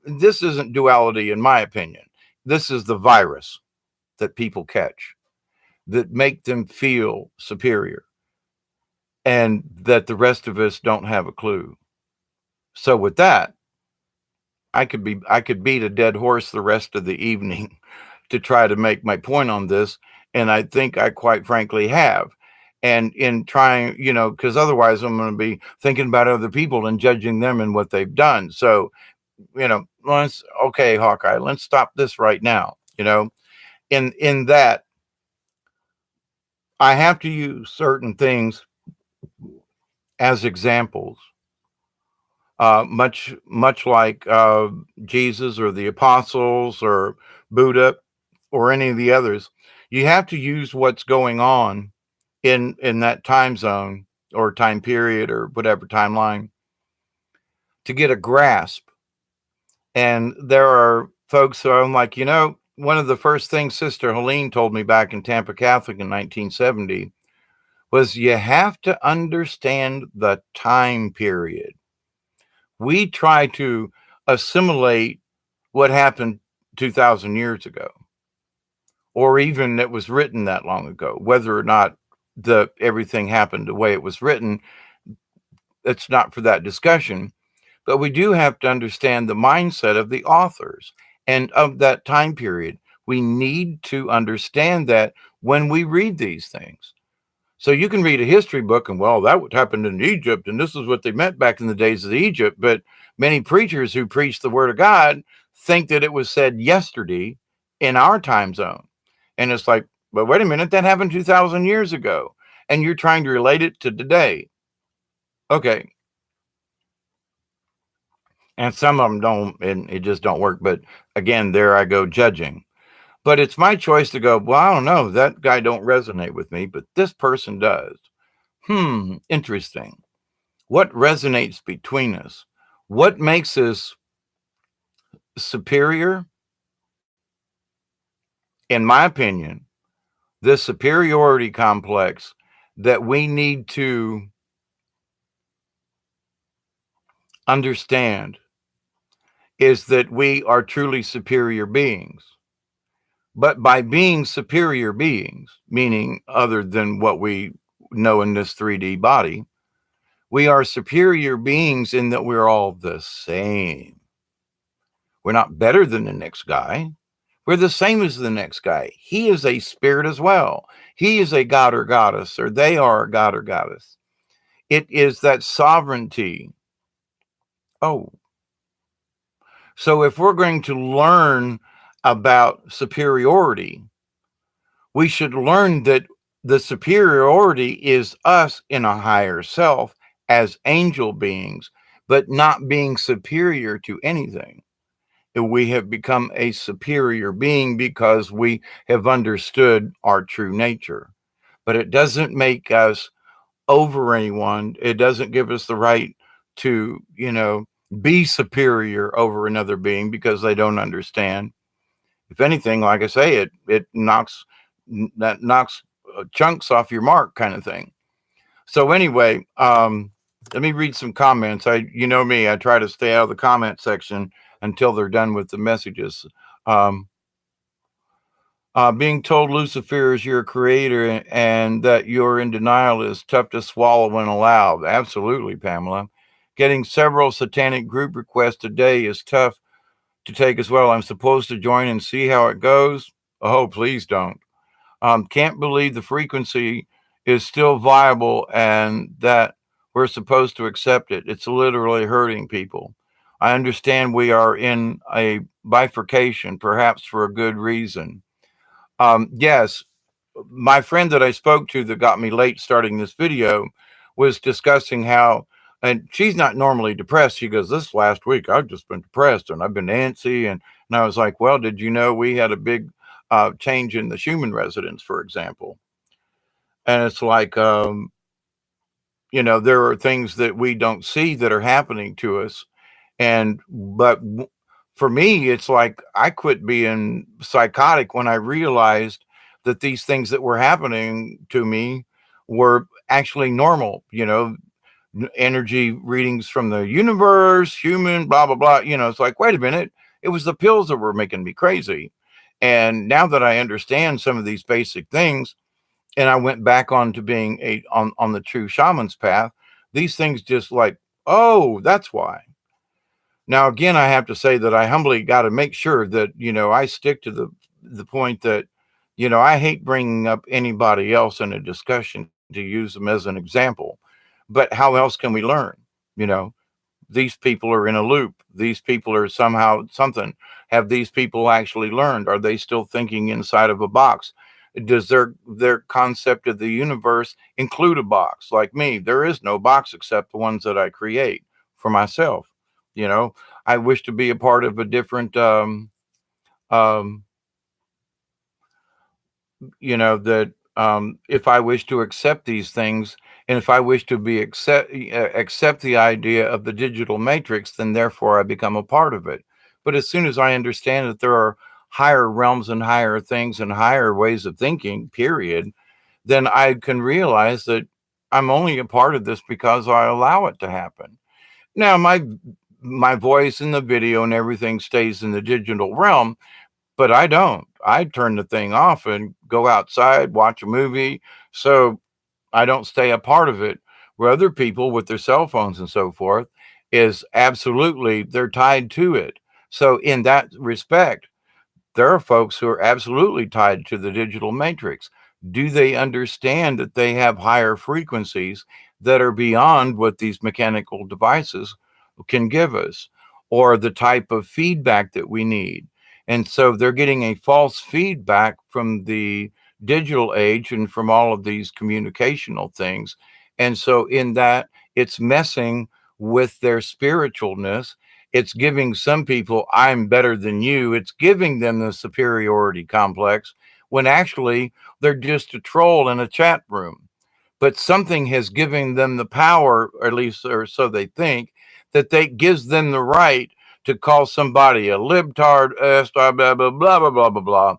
this isn't duality, in my opinion. This is the virus that people catch that make them feel superior, and that the rest of us don't have a clue. So with that, I could beat a dead horse the rest of the evening to try to make my point on this, and I think I quite frankly have. And in trying, because otherwise I'm going to be thinking about other people and judging them and what they've done. So, okay, Hawkeye, let's stop this right now. In that I have to use certain things as examples, much like Jesus or the apostles or Buddha or any of the others. You have to use what's going on in that time zone or time period or whatever timeline to get a grasp. And there are folks who I'm like, one of the first things Sister Helene told me back in Tampa Catholic in 1970 was, you have to understand the time period. We try to assimilate what happened 2,000 years ago, or even that was written that long ago. Whether or not everything happened the way it was written, it's not for that discussion. But we do have to understand the mindset of the authors and of that time period. We need to understand that when we read these things. So you can read a history book and, well, that would happen in Egypt, and this is what they meant back in the days of Egypt. But many preachers who preach the word of God think that it was said yesterday in our time zone. And it's like, but wait a minute, that happened 2,000 years ago, and you're trying to relate it to today. Okay. And some of them don't, and it just don't work. But again, there I go judging. But it's my choice to go, well, I don't know, that guy don't resonate with me, but this person does. Interesting. What resonates between us? What makes us superior? In my opinion, this superiority complex that we need to understand is that we are truly superior beings. But by being superior beings, meaning other than what we know in this 3D body, we are superior beings in that we're all the same. We're not better than the next guy. We're the same as the next guy. He is a spirit as well. He is a god or goddess, or they are a god or goddess. It is that sovereignty. Oh, so if we're going to learn about superiority, we should learn that the superiority is us in a higher self as angel beings, but not being superior to anything. We have become a superior being because we have understood our true nature. But it doesn't make us over anyone. It doesn't give us the right to, be superior over another being because they don't understand. If anything, like I say, it knocks chunks off your mark, kind of thing. So anyway, let me read some comments. You know me, I try to stay out of the comment section until they're done with the messages. Um, Being told Lucifer is your creator and that you're in denial is tough to swallow and allow. Absolutely, Pamela. Getting several satanic group requests a day is tough to take as well. I'm supposed to join and see how it goes. Oh, please don't. Can't believe the frequency is still viable and that we're supposed to accept it. It's literally hurting people. I understand we are in a bifurcation, perhaps for a good reason. Yes, my friend that I spoke to that got me late starting this video was discussing how, and she's not normally depressed. She goes, this last week, I've just been depressed and I've been antsy. And I was like, well, did you know we had a big change in the Schumann residence, for example? And it's like, there are things that we don't see that are happening to us. But for me, it's like I quit being psychotic when I realized that these things that were happening to me were actually normal, energy readings from the universe, human, blah, blah, blah. It's like, wait a minute, it was the pills that were making me crazy. And now that I understand some of these basic things, and I went back on to being on the true shaman's path, these things just like, oh, that's why. Now, again, I have to say that I humbly got to make sure that, I stick to the point that, I hate bringing up anybody else in a discussion to use them as an example. But how else can we learn? You know, these people are in a loop. These people are somehow something. Have these people actually learned? Are they still thinking inside of a box? Does their concept of the universe include a box? Like me, there is no box except the ones that I create for myself. You know, I wish to be a part of a different um, that if I wish to accept these things and if I wish to be accept the idea of the digital matrix, then therefore I become a part of it. But as soon as I understand that there are higher realms and higher things and higher ways of thinking, period, then I can realize that I'm only a part of this because I allow it to happen. Now, my voice in the video and everything stays in the digital realm, but I don't. I turn the thing off and go outside, watch a movie. So I don't stay a part of it. Where other people with their cell phones and so forth is absolutely, they're tied to it. So in that respect, there are folks who are absolutely tied to the digital matrix. Do they understand that they have higher frequencies that are beyond what these mechanical devices can give us, or the type of feedback that we need? And so they're getting a false feedback from the digital age and from all of these communicational things. And so in that, it's messing with their spiritualness It's giving some people, I'm better than you. It's giving them the superiority complex when actually they're just a troll in a chat room. But something has given them the power, or at least, or so they think, that they gives them the right to call somebody a libtard, blah, blah, blah, blah, blah, blah, blah, blah.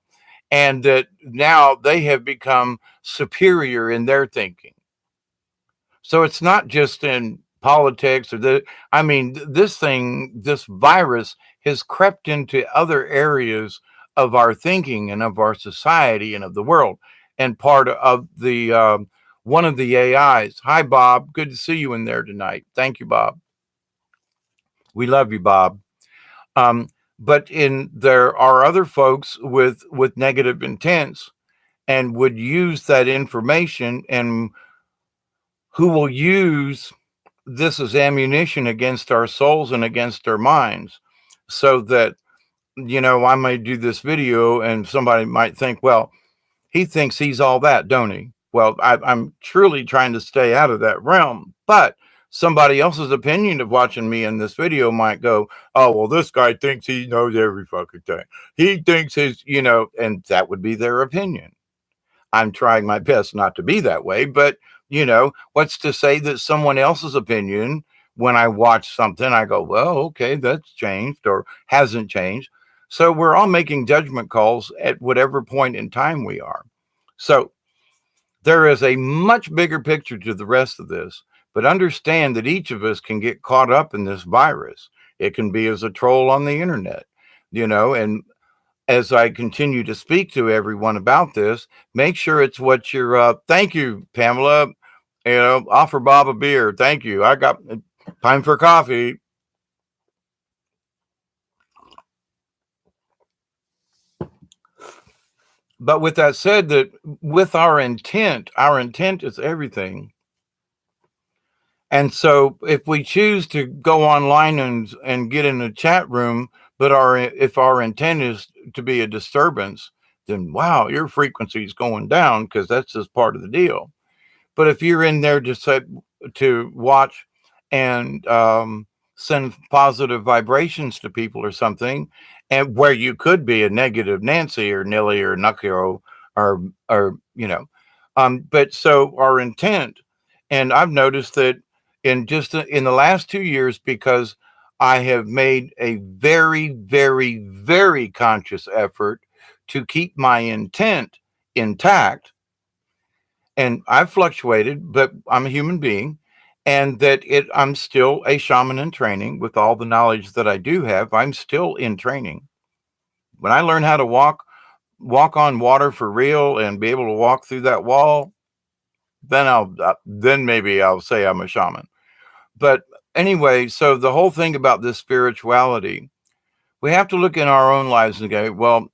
And that now they have become superior in their thinking. So it's not just in politics or I mean, this thing, this virus has crept into other areas of our thinking and of our society and of the world. And part of the one of the AIs. Hi, Bob. Good to see you in there tonight. Thank you, Bob. We love you, Bob. Um, but there are other folks with negative intents and would use that information and who will use this as ammunition against our souls and against our minds. So that, I might do this video and somebody might think, well, he thinks he's all that, don't he? Well, I'm truly trying to stay out of that realm. But somebody else's opinion of watching me in this video might go, oh, well, this guy thinks he knows every fucking thing. He thinks and that would be their opinion. I'm trying my best not to be that way, but what's to say that someone else's opinion, when I watch something, I go, well, okay, that's changed or hasn't changed. So we're all making judgment calls at whatever point in time we are. So there is a much bigger picture to the rest of this, but understand that each of us can get caught up in this virus. It can be as a troll on the internet, and as I continue to speak to everyone about this, make sure it's what you're. Thank you, Pamela. Offer Bob a beer. Thank you. I got time for coffee. But with that said, that with our intent is everything. And so if we choose to go online and get in a chat room, but if our intent is to be a disturbance, then wow, your frequency is going down because that's just part of the deal. But if you're in there to watch and send positive vibrations to people or something, and where you could be a negative Nancy or Nilly or Nucky but so our intent, and I've noticed that in the last 2 years, because I have made a very, very, very conscious effort to keep my intent intact. And I've fluctuated, but I'm a human being, and I'm still a shaman in training with all the knowledge that I do have. I'm still in training. When I learn how to walk on water for real and be able to walk through that wall, then maybe I'll say I'm a shaman. But anyway, so the whole thing about this spirituality, we have to look in our own lives and go, well,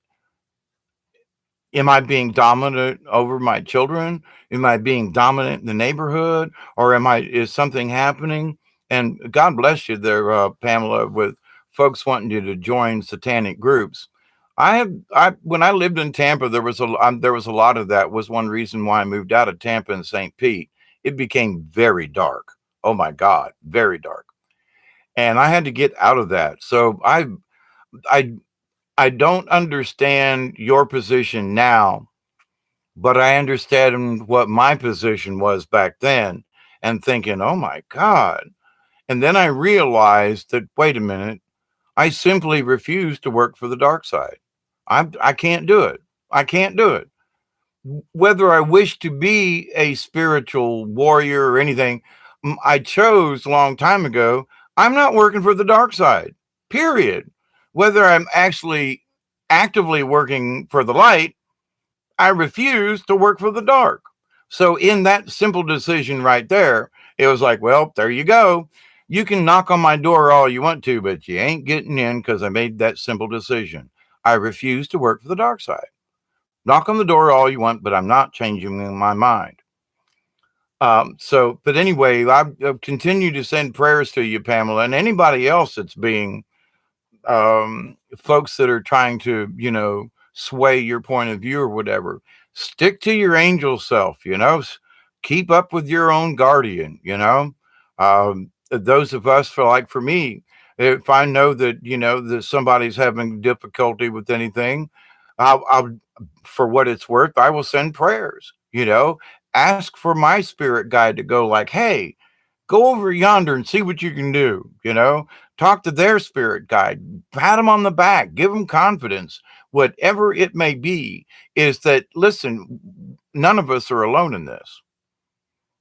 am I being dominant over my children? Am I being dominant in the neighborhood? Or is something happening? And God bless you there, Pamela, with folks wanting you to join satanic groups. When I lived in Tampa, there was a lot of that. Was one reason why I moved out of Tampa and St. Pete. It became very dark. Oh my God, very dark. And I had to get out of that. So I I don't understand your position now, but I understand what my position was back then and thinking, oh my God. And then I realized that, wait a minute, I simply refuse to work for the dark side. I can't do it. I can't do it. Whether I wish to be a spiritual warrior or anything, I chose a long time ago, I'm not working for the dark side, period. Whether I'm actually actively working for the light, I refuse to work for the dark. So, in that simple decision right there, it was like, well, there you go. You can knock on my door all you want to, but you ain't getting in because I made that simple decision. I refuse to work for the dark side. Knock on the door all you want, but I'm not changing my mind. But anyway, I've continued to send prayers to you, Pamela, and anybody else that's being folks that are trying to, sway your point of view or whatever. Stick to your angel self, keep up with your own guardian, those of us for me, If I know that, that somebody's having difficulty with anything, I'll for what it's worth, I will send prayers, ask for my spirit guide to go like, hey, go over yonder and see what you can do, talk to their spirit guide, pat them on the back, give them confidence, whatever it may be, is that, listen, none of us are alone in this.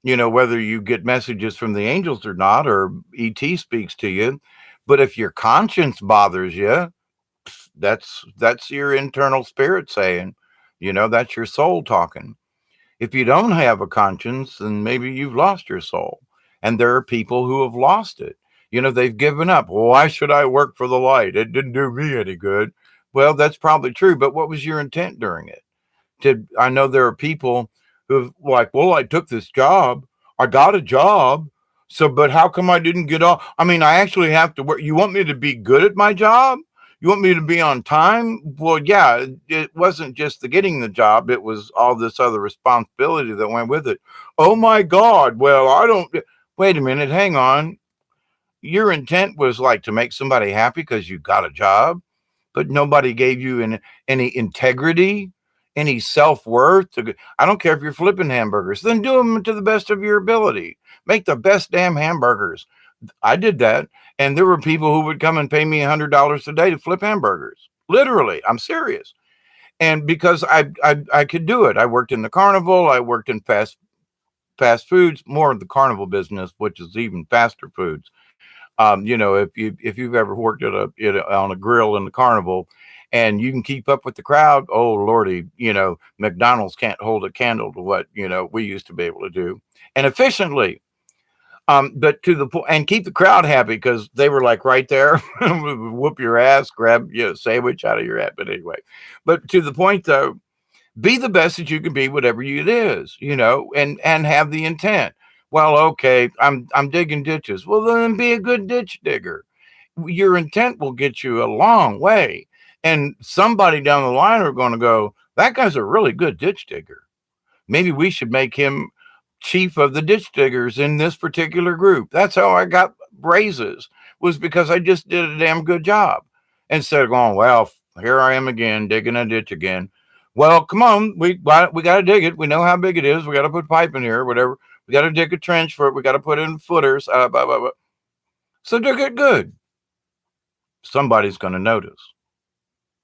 Whether you get messages from the angels or not, or ET speaks to you, but if your conscience bothers you, that's your internal spirit saying, that's your soul talking. If you don't have a conscience, then maybe you've lost your soul. And there are people who have lost it. They've given up. Well, why should I work for the light? It didn't do me any good. Well, that's probably true, but what was your intent during it? I know there are people who like, well, I took this job, I got a job, so but how come I didn't get off? I mean, I actually have to work. You want me to be good at my job? You want me to be on time? Well, yeah, it wasn't just the getting the job, it was all this other responsibility that went with it. Oh my God, well, I don't wait a minute, hang on. Your intent was like to make somebody happy because you got a job, but nobody gave you any integrity, any self-worth. I don't care if you're flipping hamburgers, then do them to the best of your ability. Make the best damn hamburgers. I did that, and there were people who would come and pay me $100 a day to flip hamburgers. Literally, I'm serious. And because I could do it, I worked in the carnival, I worked in fast foods, more of the carnival business, which is even faster foods. If you've ever worked on a grill in the carnival, and you can keep up with the crowd, oh lordy, McDonald's can't hold a candle to what we used to be able to do, and efficiently. But to the point, and keep the crowd happy because they were like right there, whoop your ass, grab sandwich out of your hat. But anyway, but to the point though, be the best that you can be, whatever it is, and have the intent. Well, okay, I'm digging ditches. Well, then be a good ditch digger. Your intent will get you a long way. And somebody down the line are going to go, that guy's a really good ditch digger. Maybe we should make him chief of the ditch diggers in this particular group. That's how I got raises, was because I just did a damn good job. Instead of going, well, here I am again, digging a ditch again. Well, come on, we got to dig it. We know how big it is. We got to put pipe in here, whatever. We got to dig a trench for it. We got to put in footers. Blah, blah, blah. So dig it good. Somebody's going to notice.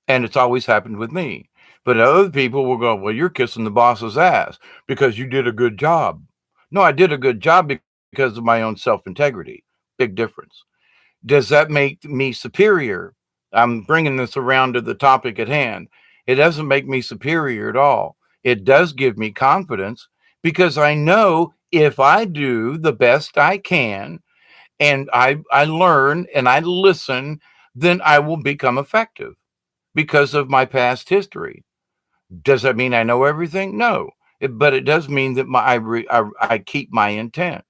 And it's always happened with me. But other people will go, well, you're kissing the boss's ass because you did a good job. No, I did a good job because of my own self-integrity. Big difference. Does that make me superior? I'm bringing this around to the topic at hand. It doesn't make me superior at all. It does give me confidence because I know if I do the best I can and I learn and I listen, then I will become effective because of my past history. Does that mean I know everything? No, but it does mean that I keep my intent.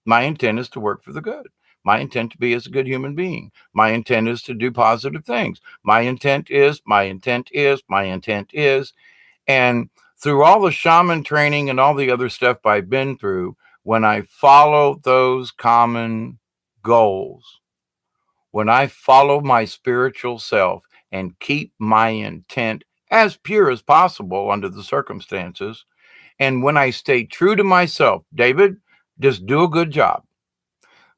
My intent is to work for the good. My intent to be as a good human being. My intent is to do positive things. My intent is, my intent is, my intent is. And through all the shaman training and all the other stuff I've been through, when I follow those common goals, when I follow my spiritual self and keep my intent as pure as possible under the circumstances, and when I stay true to myself, David, just do a good job.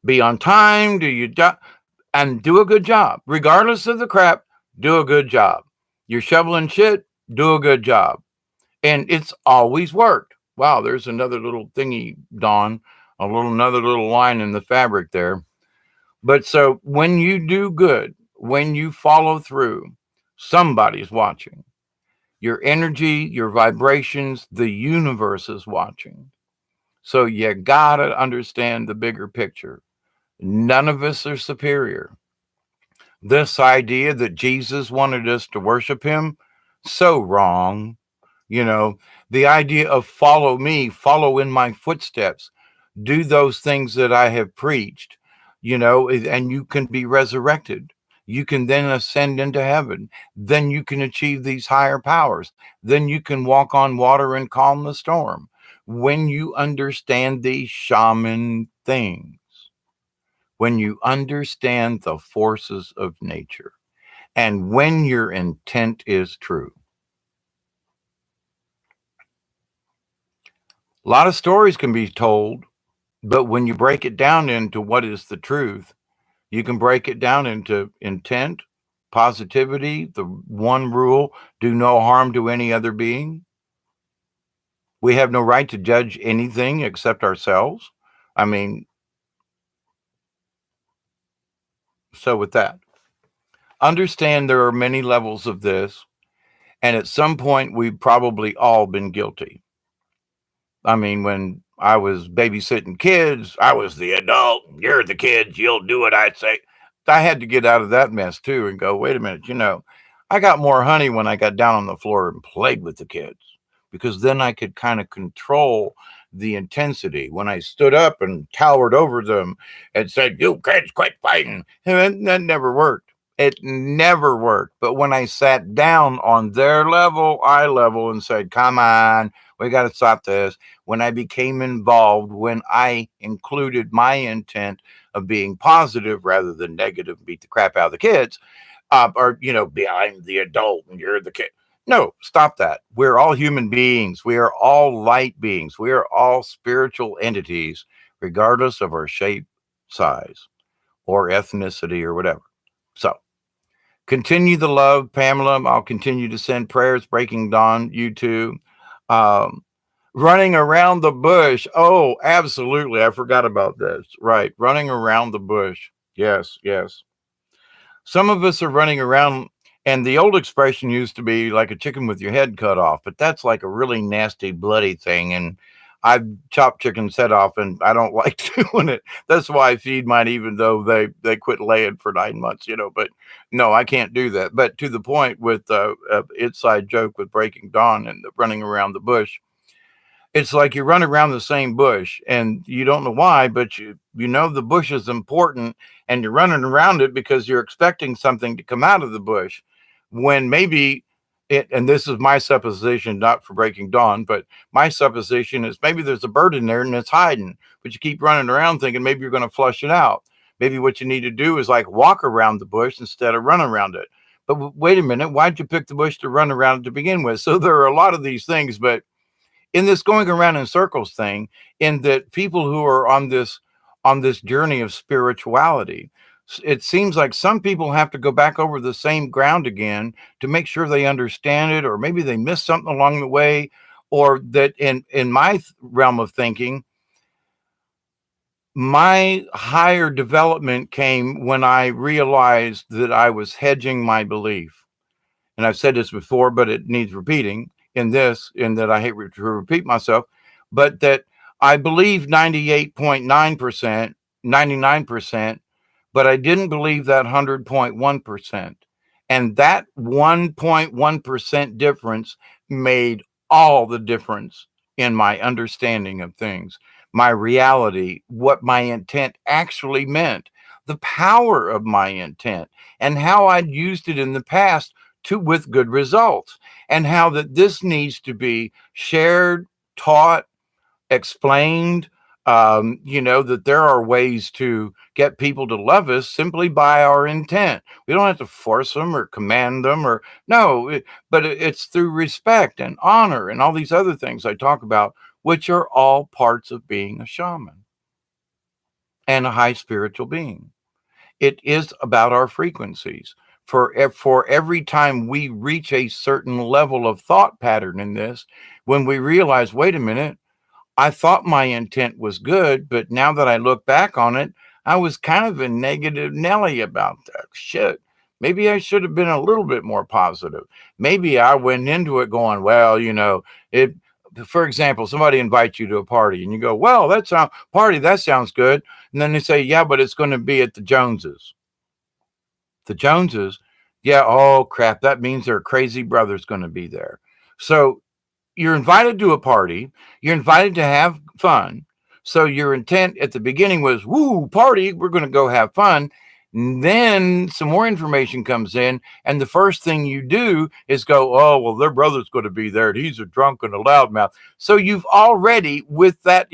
Be on time, and do a good job. Regardless of the crap, do a good job. You're shoveling shit, do a good job. And it's always worked. Wow, there's another little thingy, Dawn, another little line in the fabric there. But so when you do good, when you follow through, somebody's watching. Your energy, your vibrations, the universe is watching. So you gotta understand the bigger picture. None of us are superior. This idea that Jesus wanted us to worship him, so wrong. The idea of follow me, follow in my footsteps, do those things that I have preached, and you can be resurrected. You can then ascend into heaven. Then you can achieve these higher powers. Then you can walk on water and calm the storm. When you understand these shaman things, when you understand the forces of nature and when your intent is true. A lot of stories can be told, but when you break it down into what is the truth, you can break it down into intent, positivity, the one rule: do no harm to any other being. We have no right to judge anything except ourselves. I mean, so with that, understand there are many levels of this, and at some point we've probably all been guilty. I mean, when I was babysitting kids, I was the adult. You're the kids. You'll do what I say. I had to get out of that mess too and go, wait a minute, I got more honey when I got down on the floor and played with the kids, because then I could kind of control the intensity. When I stood up and towered over them and said, you kids, quit fighting, and that never worked. It never worked. But when I sat down on their level, eye level, and said, come on, we got to stop this. When I became involved, when I included my intent of being positive rather than negative, beat the crap out of the kids, or, behind the adult and you're the kid. No, stop that. We're all human beings. We are all light beings. We are all spiritual entities, regardless of our shape, size, or ethnicity or whatever. So continue the love, Pamela. I'll continue to send prayers. Breaking Dawn, you too. Um, Running around the bush. Oh, absolutely. I forgot about this. Right. Running around the bush. Yes, yes. Some of us are running around, and the old expression used to be like a chicken with your head cut off, but that's like a really nasty, bloody thing. And I've chopped chicken's head off, and I don't like doing it. That's why I feed mine, even though they quit laying for 9 months, But no, I can't do that. But to the point with inside joke with Breaking Dawn and the running around the bush, it's like you run around the same bush and you don't know why, but you know the bush is important, and you're running around it because you're expecting something to come out of the bush, when maybe it, and this is my supposition, not for Breaking Dawn, but my supposition is maybe there's a bird in there and it's hiding, but you keep running around thinking maybe you're going to flush it out. Maybe what you need to do is like walk around the bush instead of run around it. But wait a minute, why'd you pick the bush to run around to begin with? So there are a lot of these things, but in this going around in circles thing, in that people who are on this journey of spirituality, it seems like some people have to go back over the same ground again to make sure they understand it, or maybe they missed something along the way, or that in my realm of thinking, my higher development came when I realized that I was hedging my belief. And I've said this before, but it needs repeating in that I hate to repeat myself, but that I believe 98.9%, 99%, but I didn't believe that 100.1%. And that 1.1% difference made all the difference in my understanding of things, my reality, what my intent actually meant, the power of my intent, and how I'd used it in the past with good results, and how that this needs to be shared, taught, explained. That there are ways to get people to love us simply by our intent. We don't have to force them or command them, or no, but it's through respect and honor and all these other things I talk about, which are all parts of being a shaman and a high spiritual being. It is about our frequencies. For every time we reach a certain level of thought pattern in this, when we realize, wait a minute, I thought my intent was good, but now that I look back on it, I was kind of a negative Nelly about that. Shit. Maybe I should have been a little bit more positive. Maybe I went into it going, well, it, for example, somebody invites you to a party and you go, well, that sounds good. And then they say, yeah, but it's going to be at the Joneses. The Joneses, yeah, oh crap, that means their crazy brother's going to be there. So you're invited to a party, you're invited to have fun. So your intent at the beginning was, woo, party, we're going to go have fun. And then some more information comes in, and the first thing you do is go, oh, well, their brother's going to be there, and he's a drunk and a loudmouth. So you've already, with that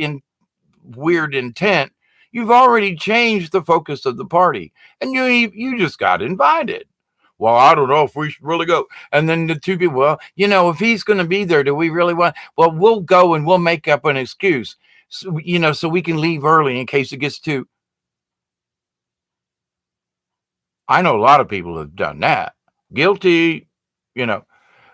weird intent, You've already changed the focus of the party, and you just got invited. Well, I don't know if we should really go. And then the two people, well, if he's going to be there, do we really want? Well, we'll go and we'll make up an excuse, so we can leave early in case it gets too. I know a lot of people have done that. Guilty, you know.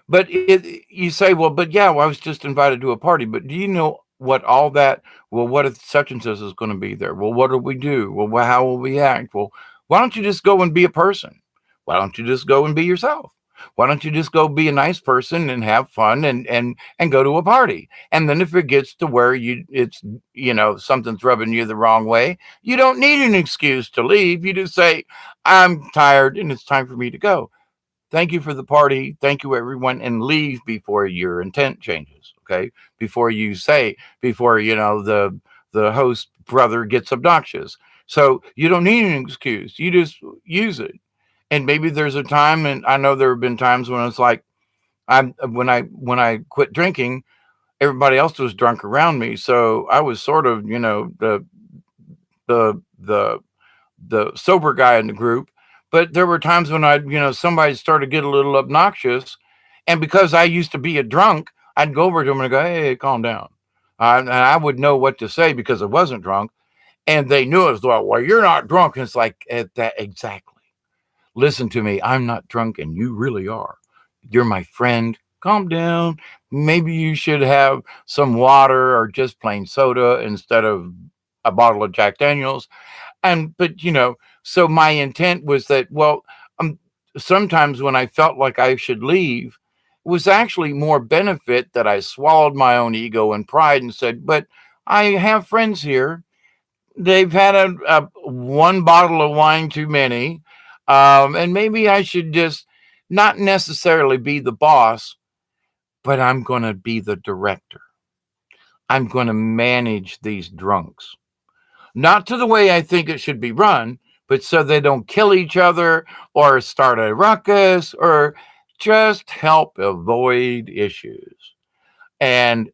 But you say, well, but yeah, well, I was just invited to a party. But do you know what all that? Well, what if such and such is going to be there? Well, what do we do? Well, how will we act? Well, why don't you just go and be a person? Why don't you just go and be yourself? Why don't you just go be a nice person and have fun and go to a party? And then if it gets to where it's something's rubbing you the wrong way, you don't need an excuse to leave. You just say, I'm tired and it's time for me to go. Thank you for the party. Thank you, everyone, and leave before your intent changes. Okay, before the host brother gets obnoxious. So you don't need an excuse. You just use it. And maybe there's a time, and I know there have been times when it's like when I quit drinking, everybody else was drunk around me, so I was sort of the the the sober guy in the group. But there were times when somebody started to get a little obnoxious, and because I used to be a drunk, I'd go over to them and go, "Hey, calm down," and I would know what to say because I wasn't drunk, and they knew it was like, "Well, you're not drunk." And it's like at that exactly. Listen to me. I'm not drunk, and you really are. You're my friend. Calm down. Maybe you should have some water or just plain soda instead of a bottle of Jack Daniels. But so my intent was that, well, sometimes when I felt like I should leave, it was actually more benefit that I swallowed my own ego and pride and said, but I have friends here. They've had a one bottle of wine too many. And maybe I should just not necessarily be the boss, but I'm going to be the director. I'm going to manage these drunks. Not to the way I think it should be run, but so they don't kill each other or start a ruckus or just help avoid issues. And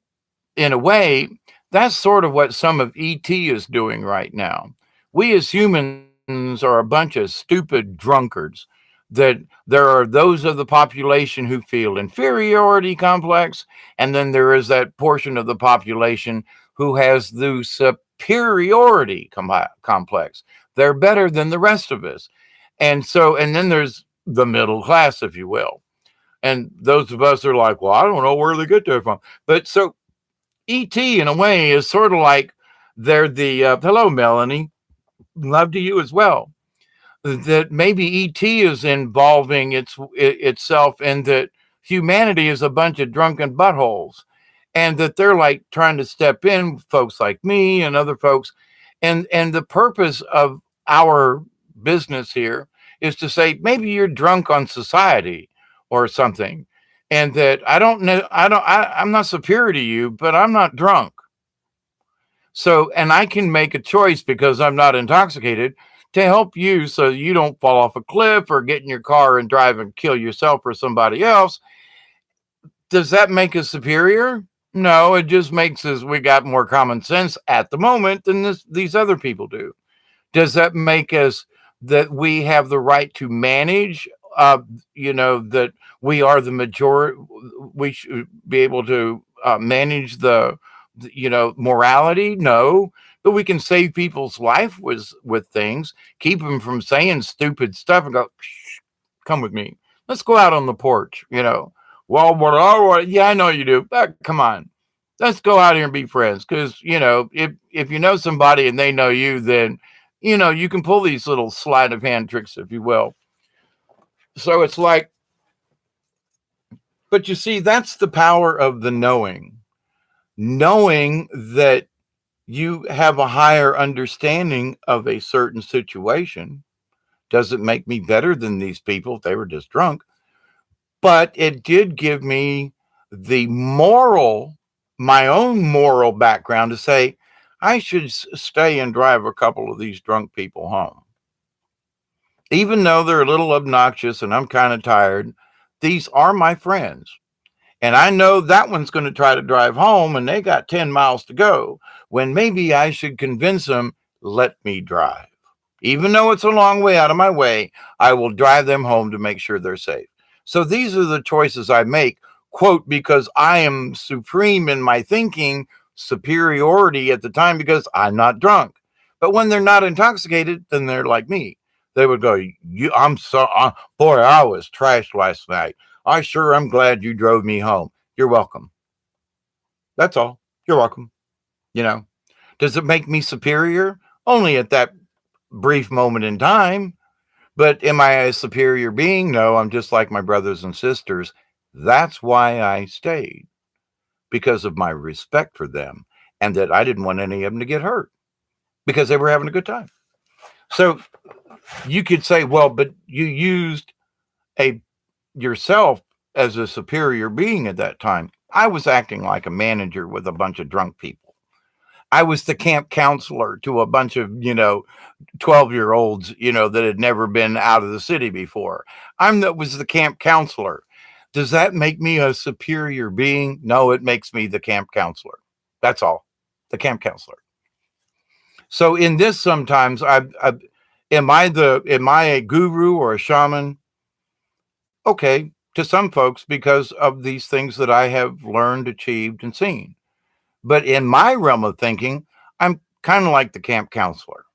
in a way, that's sort of what some of ET is doing right now. We as humans are a bunch of stupid drunkards that there are those of the population who feel inferiority complex, and then there is that portion of the population who has the superiority complex. They're better than the rest of us. And then there's the middle class, if you will. And those of us are like, well, I don't know where they get that from. But so ET, in a way, is sort of like they're the hello, Melanie. Love to you as well. That maybe ET is involving itself in that humanity is a bunch of drunken buttholes, and that they're like trying to step in, folks like me and other folks, and the purpose of our business here is to say maybe you're drunk on society or something, and that I don't know, I'm not superior to you, but I'm not drunk. So, and I can make a choice because I'm not intoxicated to help you so you don't fall off a cliff or get in your car and drive and kill yourself or somebody else. Does that make us superior? No, it just makes us, we got more common sense at the moment than these other people do. Does that make us that we have the right to manage, that we are the majority, we should be able to manage morality? No, but we can save people's life with things, keep them from saying stupid stuff and go, "Shh, come with me. Let's go out on the porch, Well, yeah, I know you do, but come on. Let's go out here and be friends. Because, if you know somebody and they know you, then, you can pull these little sleight of hand tricks, if you will. So it's like, but you see, that's the power of the knowing that you have a higher understanding of a certain situation. Doesn't make me better than these people if they were just drunk, but it did give me the my own moral background to say, I should stay and drive a couple of these drunk people home. Even though they're a little obnoxious and I'm kind of tired, these are my friends. And I know that one's going to try to drive home and they got 10 miles to go when maybe I should convince them, let me drive. Even though it's a long way out of my way, I will drive them home to make sure they're safe. So these are the choices I make, quote, because I am supreme in my thinking, superiority at the time because I'm not drunk. But when they're not intoxicated, then they're like me. They would go, I'm so, boy, I was trashed last night. I sure am glad you drove me home. You're welcome. That's all. You're welcome. You know, does it make me superior? Only at that brief moment in time. But am I a superior being? No, I'm just like my brothers and sisters. That's why I stayed, because of my respect for them and that I didn't want any of them to get hurt because they were having a good time. So you could say, well, but you used a yourself as a superior being at that time. I was acting like a manager with a bunch of drunk people. I was the camp counselor to a bunch of, 12-year-olds, that had never been out of the city before. Was the camp counselor. Does that make me a superior being? No, it makes me the camp counselor. That's all. The camp counselor. So in this, sometimes am I a guru or a shaman? Okay, to some folks, because of these things that I have learned, achieved, and seen. But in my realm of thinking, I'm kind of like the camp counselor.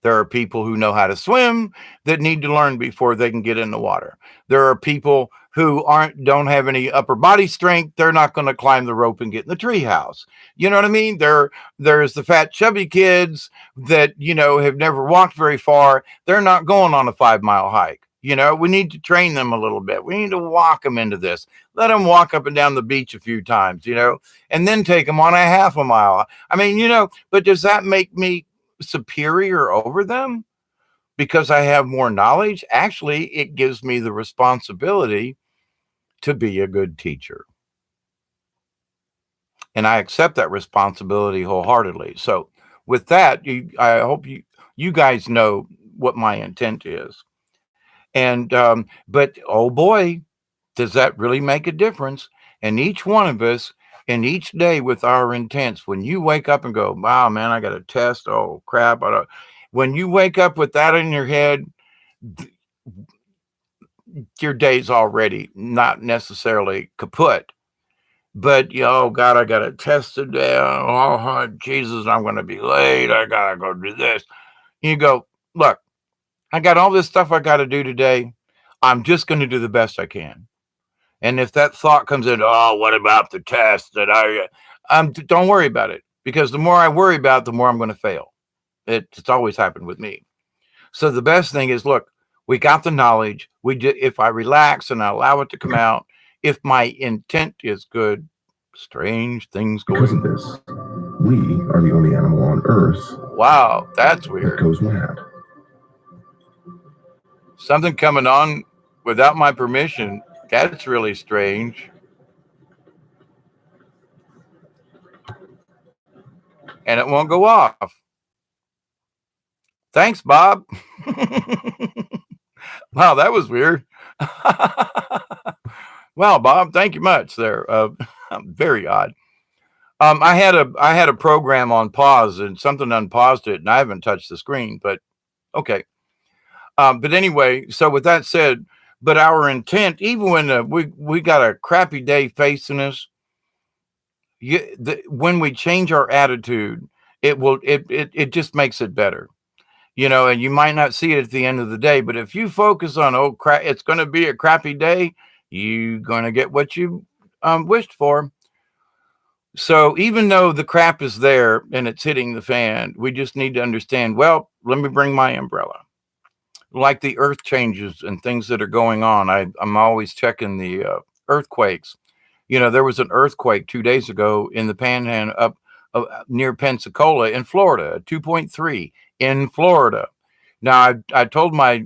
There are people who know how to swim that need to learn before they can get in the water. There are people who don't have any upper body strength. They're not going to climb the rope and get in the treehouse. You know what I mean? There's the fat, chubby kids that, have never walked very far. They're not going on a 5-mile hike. We need to train them a little bit. We need to walk them into this. Let them walk up and down the beach a few times, and then take them on a half a mile. I mean, but does that make me superior over them because I have more knowledge? Actually, it gives me the responsibility to be a good teacher. And I accept that responsibility wholeheartedly. So with that, I hope you guys know what my intent is. And but oh boy, does that really make a difference? And each one of us, and each day with our intents, when you wake up and go, wow, man, I got a test. Oh crap. When you wake up with that in your head, your day's already not necessarily kaput. But, oh God, I got a test today. Oh, Jesus, I'm going to be late. I got to go do this. You go, look, I got all this stuff I got to do today. I'm just going to do the best I can. And if that thought comes in, oh, what about the test that don't worry about it, because the more I worry about it, the more I'm going to fail. It's always happened with me. So the best thing is, look, we got the knowledge. If I relax and I allow it to come out, if my intent is good, strange things go. Because of this, we are the only animal on Earth. Wow, that's weird. That goes mad. Something coming on without my permission. That's really strange. And it won't go off. Thanks, Bob. Wow, that was weird. Wow, Bob, thank you much there. Very odd. I had a program on pause and something unpaused it, and I haven't touched the screen, but okay. But anyway, so with that said, but our intent, even when we got a crappy day facing us, when we change our attitude, it just makes it better. And you might not see it at the end of the day, but if you focus on, oh crap, it's going to be a crappy day, you're going to get what you wished for. So even though the crap is there and it's hitting the fan, we just need to understand, well, let me bring my umbrella. Like the earth changes and things that are going on, I'm always checking the earthquakes. There was an earthquake 2 days ago in the Panhandle up near Pensacola in Florida, 2.3 in Florida. Now, I told my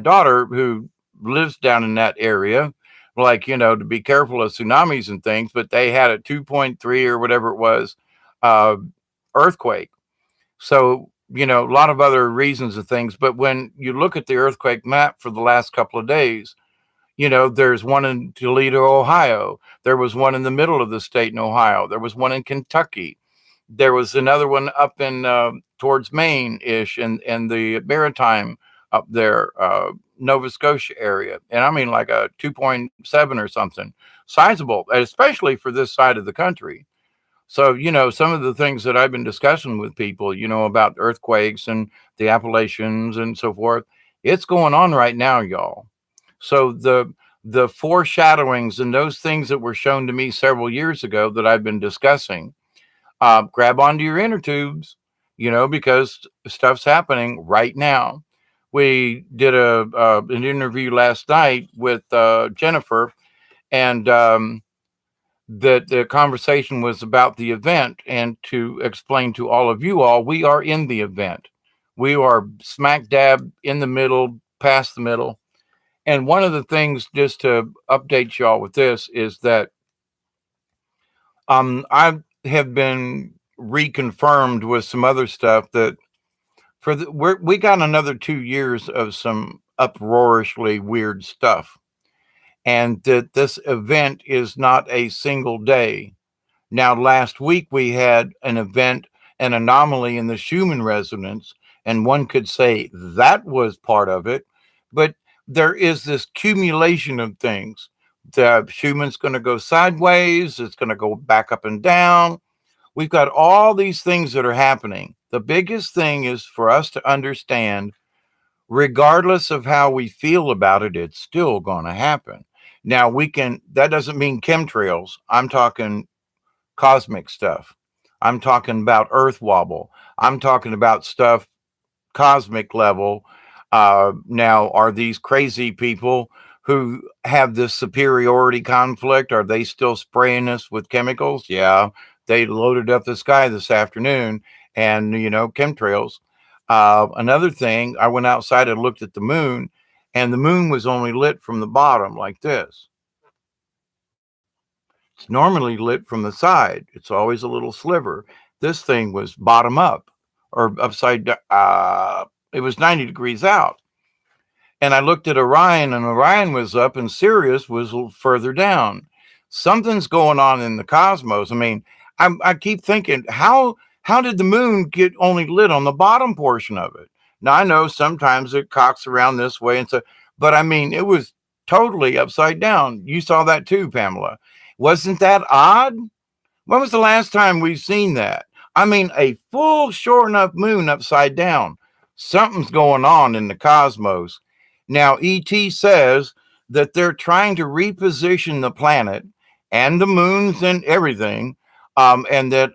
daughter, who lives down in that area, to be careful of tsunamis and things, but they had a 2.3 or whatever it was earthquake. So, a lot of other reasons and things. But when you look at the earthquake map for the last couple of days, there's one in Toledo, Ohio. There was one in the middle of the state in Ohio. There was one in Kentucky. There was another one up in towards Maine ish and the maritime up there, Nova Scotia area. And I mean like a 2.7 or something, sizable, especially for this side of the country. So, some of the things that I've been discussing with people, about earthquakes and the Appalachians and so forth, it's going on right now, y'all. So the foreshadowings and those things that were shown to me several years ago that I've been discussing, grab onto your inner tubes, because stuff's happening right now. We did an interview last night with Jennifer, and the conversation was about the event. And to explain to all of you all, we are in the event. We are smack dab in the middle, past the middle. And one of the things, just to update y'all with this, is that I have been reconfirmed with some other stuff that we got another 2 years of some uproarishly weird stuff, and that this event is not a single day. Now, last week we had an event, an anomaly in the Schumann resonance, and one could say that was part of it, but there is this accumulation of things. The Schumann's going to go sideways, it's going to go back up and down. We've got all these things that are happening. The biggest thing is for us to understand, regardless of how we feel about it, it's still going to happen. Now, that doesn't mean chemtrails. I'm talking cosmic stuff. I'm talking about earth wobble. I'm talking about stuff cosmic level. Now, are these crazy people who have this superiority conflict? Are they still spraying us with chemicals? Yeah, they loaded up the sky this afternoon, and chemtrails. Another thing, I went outside and looked at the moon, and the moon was only lit from the bottom like this. It's normally lit from the side. It's always a little sliver. This thing was bottom up or upside down. It was 90 degrees out. And I looked at Orion, and Orion was up, and Sirius was further down. Something's going on in the cosmos. I mean, I keep thinking, how did the moon get only lit on the bottom portion of it? Now, I know sometimes it cocks around this way, and so, but I mean, it was totally upside down. You saw that too, Pamela. Wasn't that odd? When was the last time we've seen that? I mean, a full, sure enough moon upside down. Something's going on in the cosmos. Now, ET says that they're trying to reposition the planet and the moons and everything, and that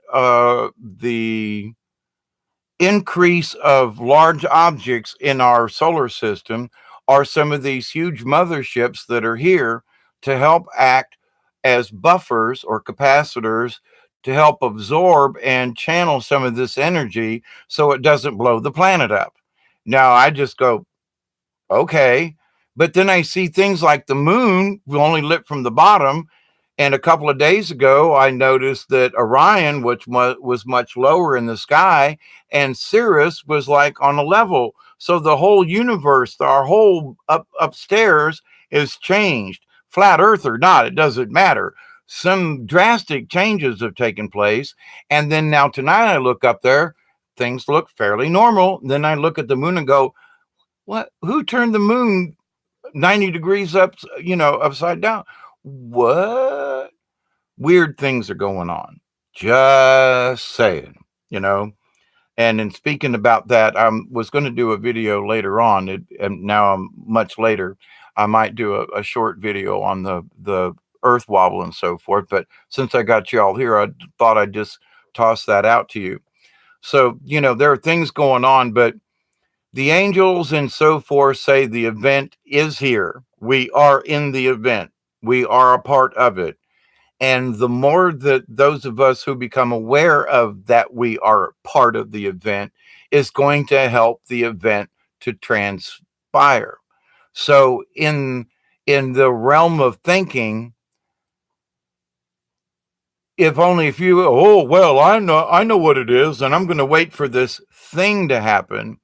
the increase of large objects in our solar system are some of these huge motherships that are here to help act as buffers or capacitors to help absorb and channel some of this energy so it doesn't blow the planet up. Now, I just go, okay. But then I see things like the moon only lit from the bottom. And a couple of days ago, I noticed that Orion, which was much lower in the sky, and Sirius was like on a level. So the whole universe, our whole upstairs is changed. Flat Earth or not, it doesn't matter. Some drastic changes have taken place. And then now tonight I look up there, things look fairly normal. Then I look at the moon and go, what? Who turned the moon 90 degrees up, upside down? What? Weird things are going on. Just saying, you know. And in speaking about that, I was going to do a video later on, and now I'm much later. I might do a short video on the earth wobble and so forth. But since I got you all here, I thought I'd just toss that out to you. So, there are things going on, but the angels and so forth say the event is here. We are in the event. We are a part of it. And the more that those of us who become aware of that we are part of the event is going to help the event to transpire. So in the realm of thinking, if you, oh, well, I know what it is, and I'm going to wait for this thing to happen.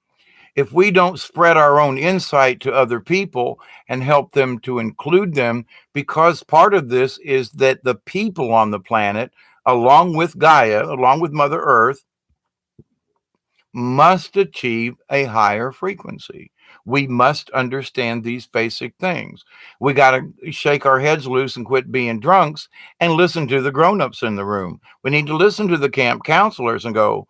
If we don't spread our own insight to other people and help them to include them, because part of this is that the people on the planet, along with Gaia, along with Mother Earth, must achieve a higher frequency. We must understand these basic things. We got to shake our heads loose and quit being drunks and listen to the grown-ups in the room. We need to listen to the camp counselors and go,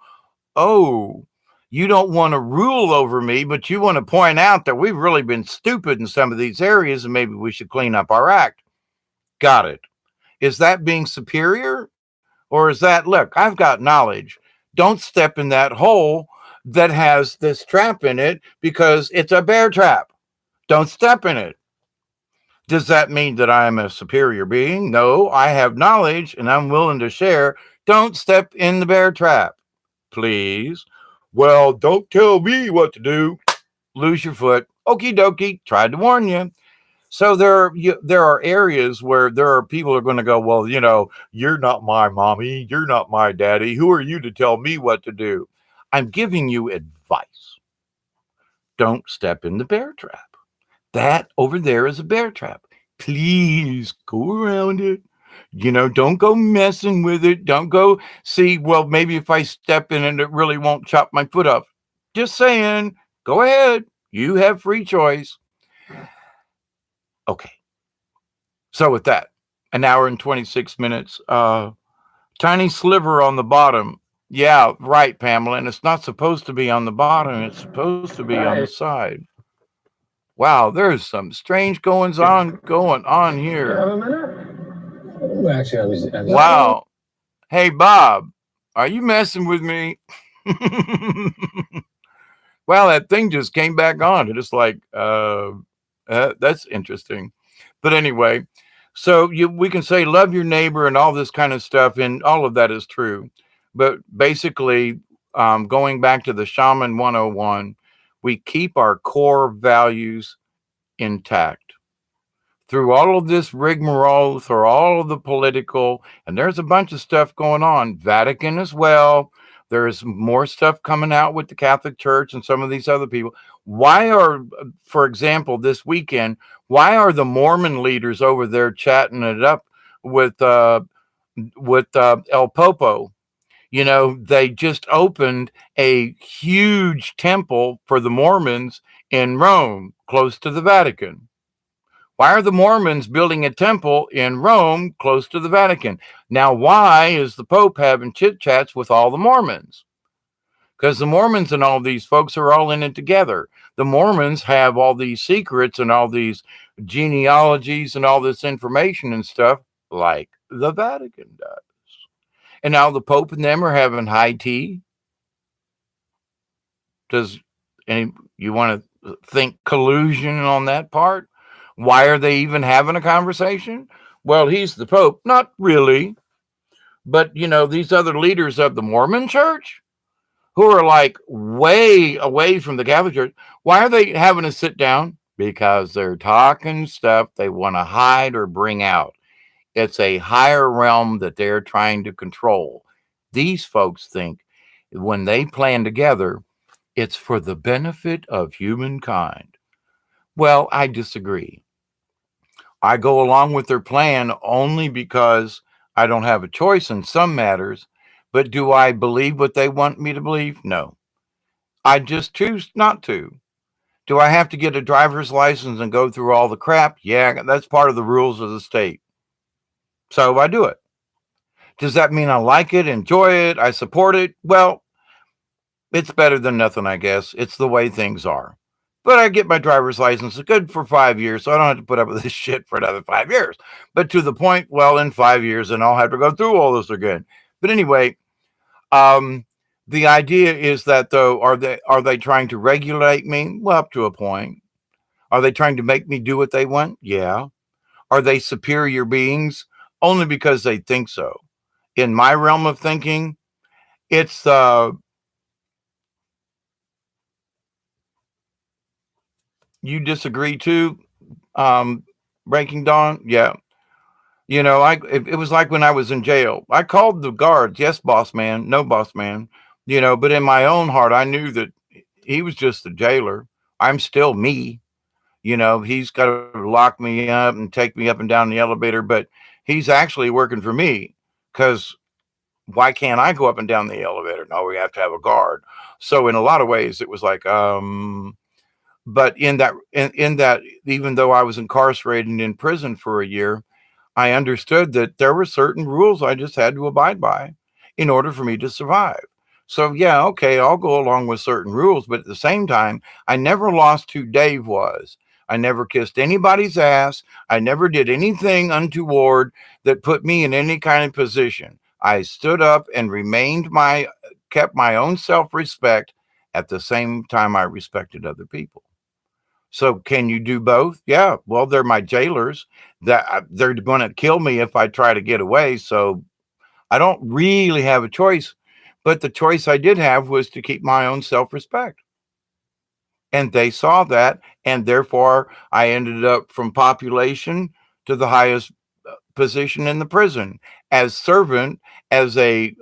"Oh, you don't want to rule over me, but you want to point out that we've really been stupid in some of these areas and maybe we should clean up our act." Got it. Is that being superior? Or is that, look, I've got knowledge. Don't step in that hole that has this trap in it because it's a bear trap. Don't step in it. Does that mean that I am a superior being? No, I have knowledge and I'm willing to share. Don't step in the bear trap, please. Well, don't tell me what to do. Lose your foot. Okie dokie. Tried to warn you. So there are areas where there are people who are going to go, well, you're not my mommy, you're not my daddy. Who are you to tell me what to do? I'm giving you advice. Don't step in the bear trap. That over there is a bear trap. Please go around it. Don't go messing with it. Don't go see, well, maybe if I step in it, it really won't chop my foot off. Just saying, go ahead. You have free choice. Okay. So with that, an hour and 26 minutes, tiny sliver on the bottom. Yeah, right, Pamela. And it's not supposed to be on the bottom. It's supposed to be on the side. Wow, there's some strange goings on here. Wow. Hey, Bob, are you messing with me? Well, that thing just came back on. It's like, that's interesting. But anyway, so we can say love your neighbor and all this kind of stuff, and all of that is true. But basically, going back to the Shaman 101, we keep our core values intact through all of this rigmarole, through all of the political, and there's a bunch of stuff going on. Vatican as well. There's more stuff coming out with the Catholic Church and some of these other people. Why are, for example, this weekend, why are the Mormon leaders over there chatting it up with El Popo? They just opened a huge temple for the Mormons in Rome, close to the Vatican. Why are the Mormons building a temple in Rome close to the Vatican? Now, why is the Pope having chit chats with all the Mormons? Because the Mormons and all these folks are all in it together. The Mormons have all these secrets and all these genealogies and all this information and stuff like the Vatican does. And now the Pope and them are having high tea. Does you want to think collusion on that part? Why are they even having a conversation? Well, he's the Pope. Not really. But, these other leaders of the Mormon church who are like way away from the Catholic Church, why are they having a sit down? Because they're talking stuff they want to hide or bring out. It's a higher realm that they're trying to control. These folks think when they plan together, it's for the benefit of humankind. Well, I disagree. I go along with their plan only because I don't have a choice in some matters. But do I believe what they want me to believe? No. I just choose not to. Do I have to get a driver's license and go through all the crap? Yeah, that's part of the rules of the state. So I do it. Does that mean I like it, enjoy it, I support it? Well, it's better than nothing, I guess. It's the way things are. But I get my driver's license. It's good for 5 years, so I don't have to put up with this shit for another 5 years. But to the point, well, in 5 years, and I'll have to go through all this again. But anyway, the idea is that, though, are they trying to regulate me? Well, up to a point. Are they trying to make me do what they want? Yeah. Are they superior beings? Only because they think so. In my realm of thinking, it's you disagree too, Breaking Dawn? Yeah. It was like when I was in jail. I called the guards, yes, boss man, no, boss man, but in my own heart, I knew that he was just the jailer. I'm still me. He's got to lock me up and take me up and down the elevator, but he's actually working for me because Why can't I go up and down the elevator? No, we have to have a guard. So in a lot of ways, it was like, but in that, even though I was incarcerated and in prison for a year, I understood that there were certain rules I just had to abide by in order for me to survive. So, yeah, okay, I'll go along with certain rules, but at the same time, I never lost who Dave was. I never kissed anybody's ass. I never did anything untoward that put me in any kind of position. I stood up and kept my own self respect at the same time I respected other people. So can you do both? Yeah. Well, they're my jailers. They're going to kill me if I try to get away. So I don't really have a choice. But the choice I did have was to keep my own self-respect. And they saw that, and therefore I ended up from population to the highest position in the prison as servant, as a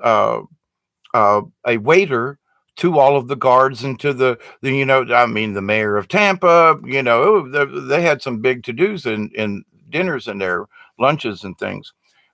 waiter to all of the guards and to I mean, the mayor of Tampa, they had some big to dos in dinners and their lunches and things.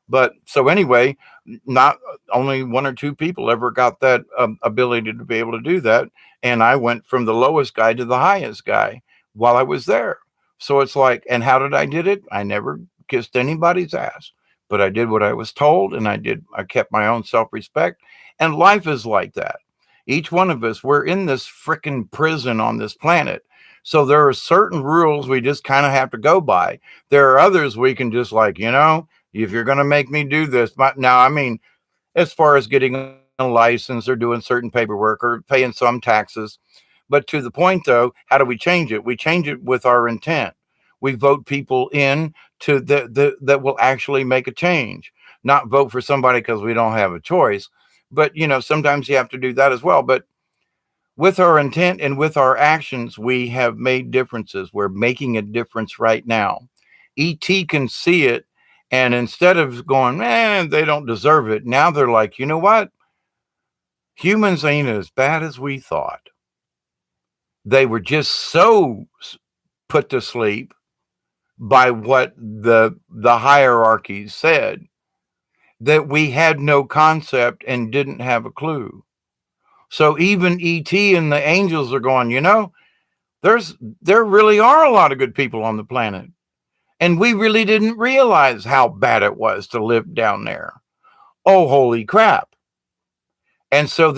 But so anyway, not only one or two people ever got that ability to be able to do that. And I went from the lowest guy to the highest guy while I was there. So it's like, and how did I did it? I never kissed anybody's ass, but I did what I was told, and I kept my own self-respect. And life is like that. Each one of us, we're in this freaking prison on this planet. So there are certain rules we just kind of have to go by. There are others we can just like, if you're going to make me do this. Now, I mean, as far as getting a license or doing certain paperwork or paying some taxes. But to the point, though, how do we change it? We change it with our intent. We vote people in that will actually make a change, not vote for somebody because we don't have a choice. But, sometimes you have to do that as well. But with our intent and with our actions, we have made differences. We're making a difference right now. ET can see it. And instead of going, man, they don't deserve it, now they're like, you know what? Humans ain't as bad as we thought. They were just so put to sleep by what the hierarchy said that we had no concept and didn't have a clue. So even ET and the angels are going, there really are a lot of good people on the planet. And we really didn't realize how bad it was to live down there. Oh, holy crap. And so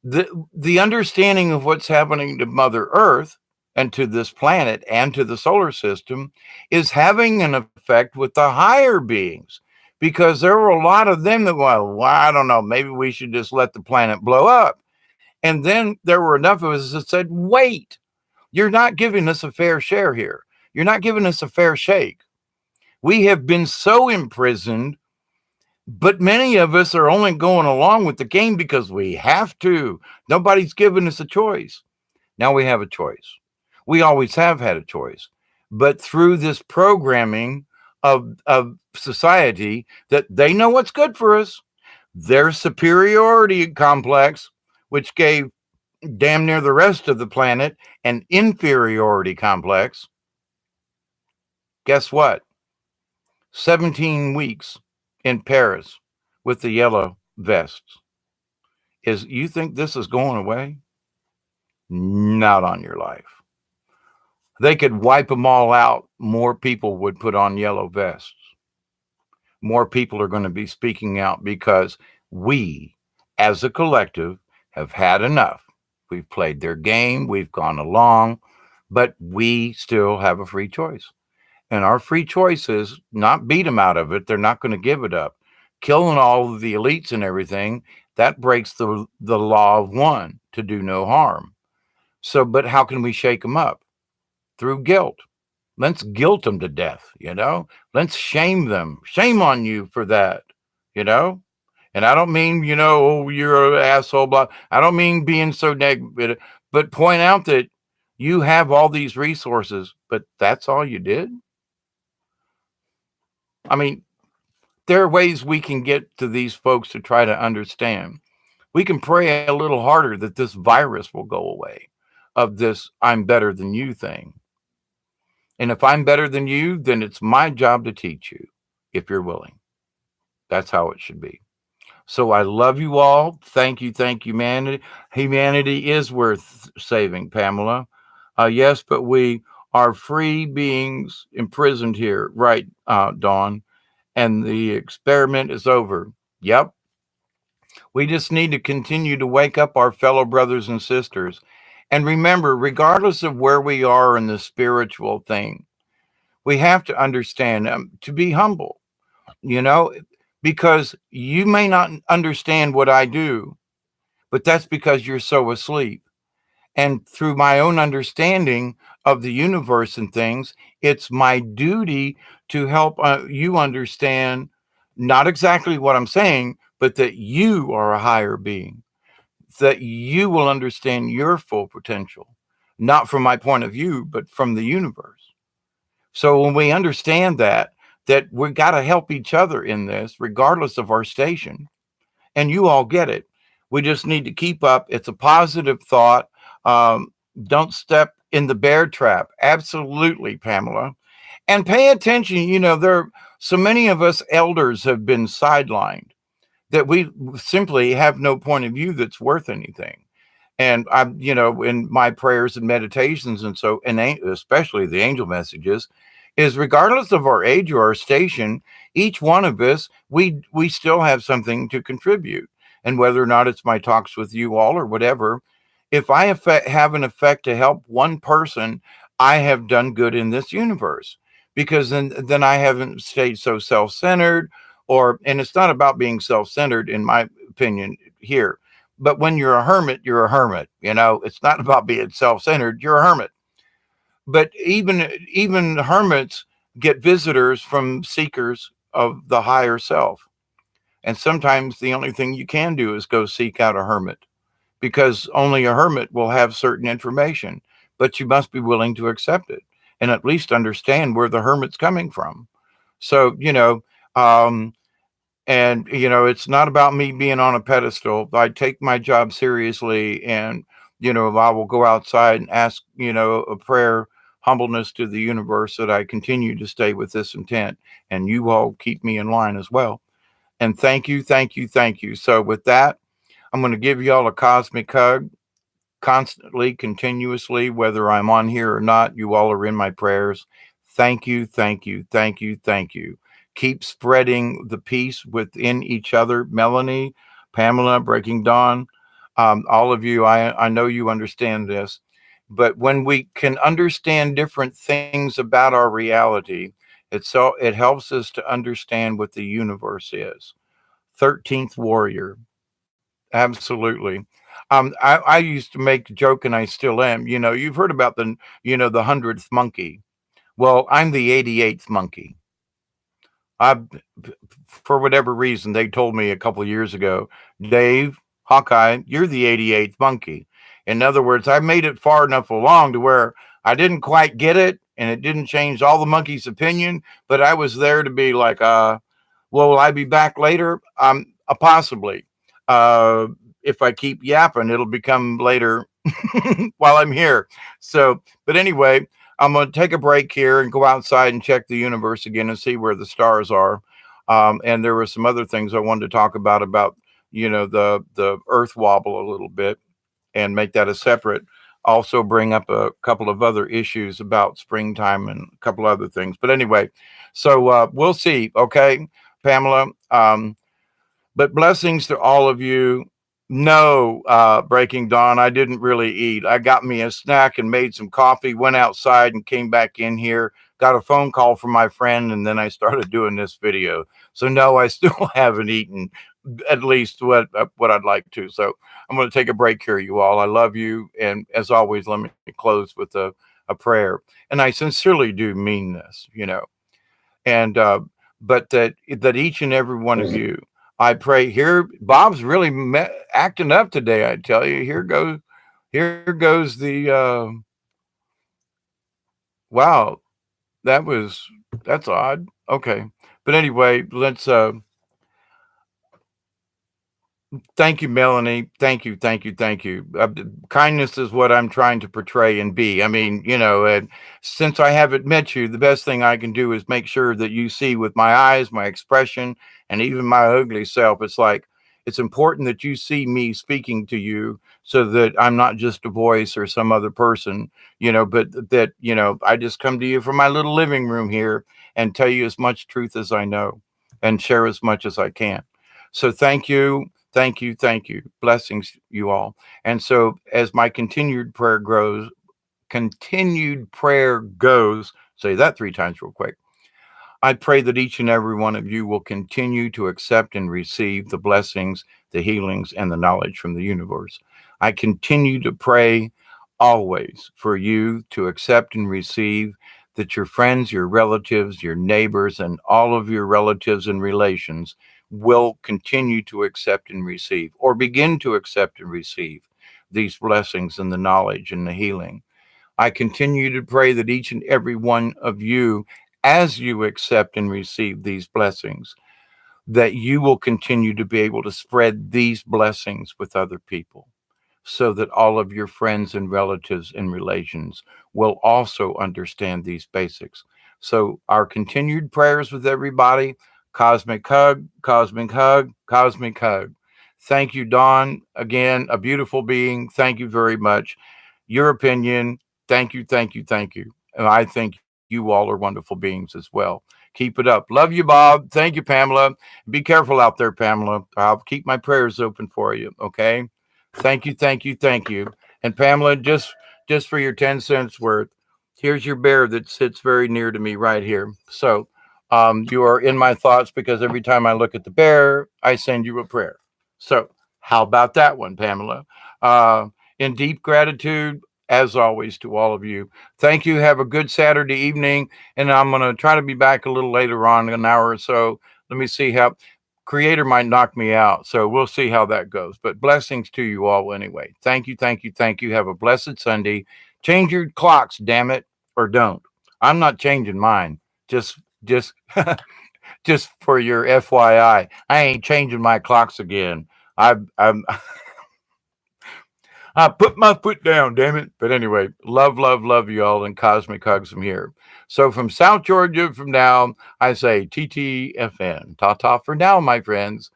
the understanding of what's happening to Mother Earth and to this planet and to the solar system is having an effect with the higher beings, because there were a lot of them that, well, I don't know, maybe we should just let the planet blow up. And then there were enough of us that said, wait, you're not giving us a fair share here. You're not giving us a fair shake. We have been so imprisoned, but many of us are only going along with the game because we have to. Nobody's given us a choice. Now we have a choice. We always have had a choice. But through this programming of society, that they know what's good for us, their superiority complex, which gave damn near the rest of the planet an inferiority complex. Guess what? 17 weeks in Paris with the yellow vests. You think this is going away? Not on your life. They could wipe them all out. More people would put on yellow vests. More people are going to be speaking out because we, as a collective, have had enough. We've played their game. We've gone along, but we still have a free choice. And our free choice is not beat them out of it. They're not going to give it up. Killing all of the elites and everything, that breaks the law of one, to do no harm. So, but how can we shake them up? Through guilt. Let's guilt them to death, Let's shame them. Shame on you for that, you know? And I don't mean, oh, you're an asshole, blah. I don't mean being so negative, but point out that you have all these resources, but that's all you did? I mean, there are ways we can get to these folks to try to understand. We can pray a little harder that this virus will go away, of this I'm better than you thing. And if I'm better than you, then it's my job to teach you, if you're willing. That's how it should be. So I love you all. Thank you, humanity. Humanity is worth saving, Pamela. Yes, but we are free beings imprisoned here, right, Dawn? And the experiment is over. Yep. We just need to continue to wake up our fellow brothers and sisters. And remember, regardless of where we are in the spiritual thing, we have to understand to be humble, you know, because you may not understand what I do, but that's because you're so asleep. And through my own understanding of the universe and things, it's my duty to help you understand not exactly what I'm saying, but that you are a higher being, that you will understand your full potential, not from my point of view, but from the universe. So when we understand that we got to help each other in this, regardless of our station, and you all get it. We just need to keep up. It's a positive thought. Um, don't step in the bear trap. Absolutely, Pamela. And pay attention. You know, there so many of us elders have been sidelined that we simply have no point of view that's worth anything. And I'm, you know, in my prayers and meditations, and so, and especially the angel messages, is regardless of our age or our station, each one of us, we still have something to contribute. And whether or not it's my talks with you all or whatever, if I have an effect to help one person, I have done good in this universe, because then I haven't stayed so self-centered. Or, and it's not about being self-centered, in my opinion, here, but when you're a hermit, you're a hermit. You know, it's not about being self-centered. You're a hermit. But even hermits get visitors from seekers of the higher self. And sometimes the only thing you can do is go seek out a hermit, because only a hermit will have certain information, but you must be willing to accept it and at least understand where the hermit's coming from. So, um, and it's not about me being on a pedestal. I take my job seriously, and I will go outside and ask a prayer, humbleness to the universe, that I continue to stay with this intent, and you all keep me in line as well. And thank you, thank you, thank you. So with that, I'm going to give you all a cosmic hug, constantly, continuously, whether I'm on here or not. You all are in my prayers. Thank you, thank you, thank you, thank you. Keep spreading the peace within each other. Melanie, Pamela, Breaking Dawn, all of you, I know you understand this. But when we can understand different things about our reality, it helps us to understand what the universe is. 13th warrior. Absolutely. I used to make a joke, and I still am. You've heard about the 100th monkey. Well, I'm the 88th monkey. I, for whatever reason, they told me a couple of years ago, Dave, Hawkeye, you're the 88th monkey. In other words, I made it far enough along to where I didn't quite get it, and it didn't change all the monkeys' opinion, but I was there to be like, well, will I be back later? Possibly. Uh, if I keep yapping, it'll become later while I'm here. So, but anyway, I'm going to take a break here and go outside and check the universe again and see where the stars are. And there were some other things I wanted to talk about the Earth wobble a little bit, and make that a separate. Also, bring up a couple of other issues about springtime and a couple other things. But anyway, so we'll see. Okay, Pamela. But blessings to all of you. No, Breaking Dawn, I didn't really eat. I got me a snack and made some coffee, went outside and came back in here, got a phone call from my friend, and then I started doing this video. So no, I still haven't eaten at least what I'd like to. So I'm going to take a break here, you all. I love you. And as always, let me close with a prayer. And I sincerely do mean this, and but that each and every one of you, I pray. Here, Bob's really acting up today. I tell you, here goes the wow. That's odd. Okay, but anyway, let's thank you, Melanie. Thank you, thank you, thank you. Kindness is what I'm trying to portray and be. I mean, since I haven't met you, the best thing I can do is make sure that you see with my eyes, my expression, and even my ugly self. It's like It's important that you see me speaking to you so that I'm not just a voice or some other person, but that, I just come to you from my little living room here and tell you as much truth as I know and share as much as I can. So thank you. Thank you. Thank you. Blessings, you all. And so as my continued prayer goes, say that 3 times real quick. I pray that each and every one of you will continue to accept and receive the blessings, the healings, and the knowledge from the universe. I continue to pray always for you to accept and receive that your friends, your relatives, your neighbors, and all of your relatives and relations will continue to accept and receive or begin to accept and receive these blessings and the knowledge and the healing. I continue to pray that each and every one of you, as you accept and receive these blessings, that you will continue to be able to spread these blessings with other people so that all of your friends and relatives and relations will also understand these basics. So, our continued prayers with everybody, cosmic hug, cosmic hug, cosmic hug. Thank you, Dawn. Again, a beautiful being. Thank you very much. Your opinion. Thank you, thank you, thank you. And I think you all are wonderful beings as well. Keep it up. Love you, Bob. Thank you, Pamela. Be careful out there, Pamela. I'll keep my prayers open for you. Okay. Thank you, thank you, thank you. And Pamela, just for your 10 cents worth, here's your bear that sits very near to me right here. So you are in my thoughts because every time I look at the bear, I send you a prayer. So how about that one, Pamela? Uh, in deep gratitude, as always, to all of you. Thank you. Have a good Saturday evening. And I'm going to try to be back a little later on, an hour or so. Let me see how Creator might knock me out. So we'll see how that goes. But blessings to you all anyway. Thank you, thank you, thank you. Have a blessed Sunday. Change your clocks, damn it, or don't. I'm not changing mine. Just just for your FYI. I ain't changing my clocks again. I'm I put my foot down, damn it. But anyway, love, love, love you all and cosmic hugs from here. So from South Georgia, from now, I say TTFN. Ta ta for now, my friends.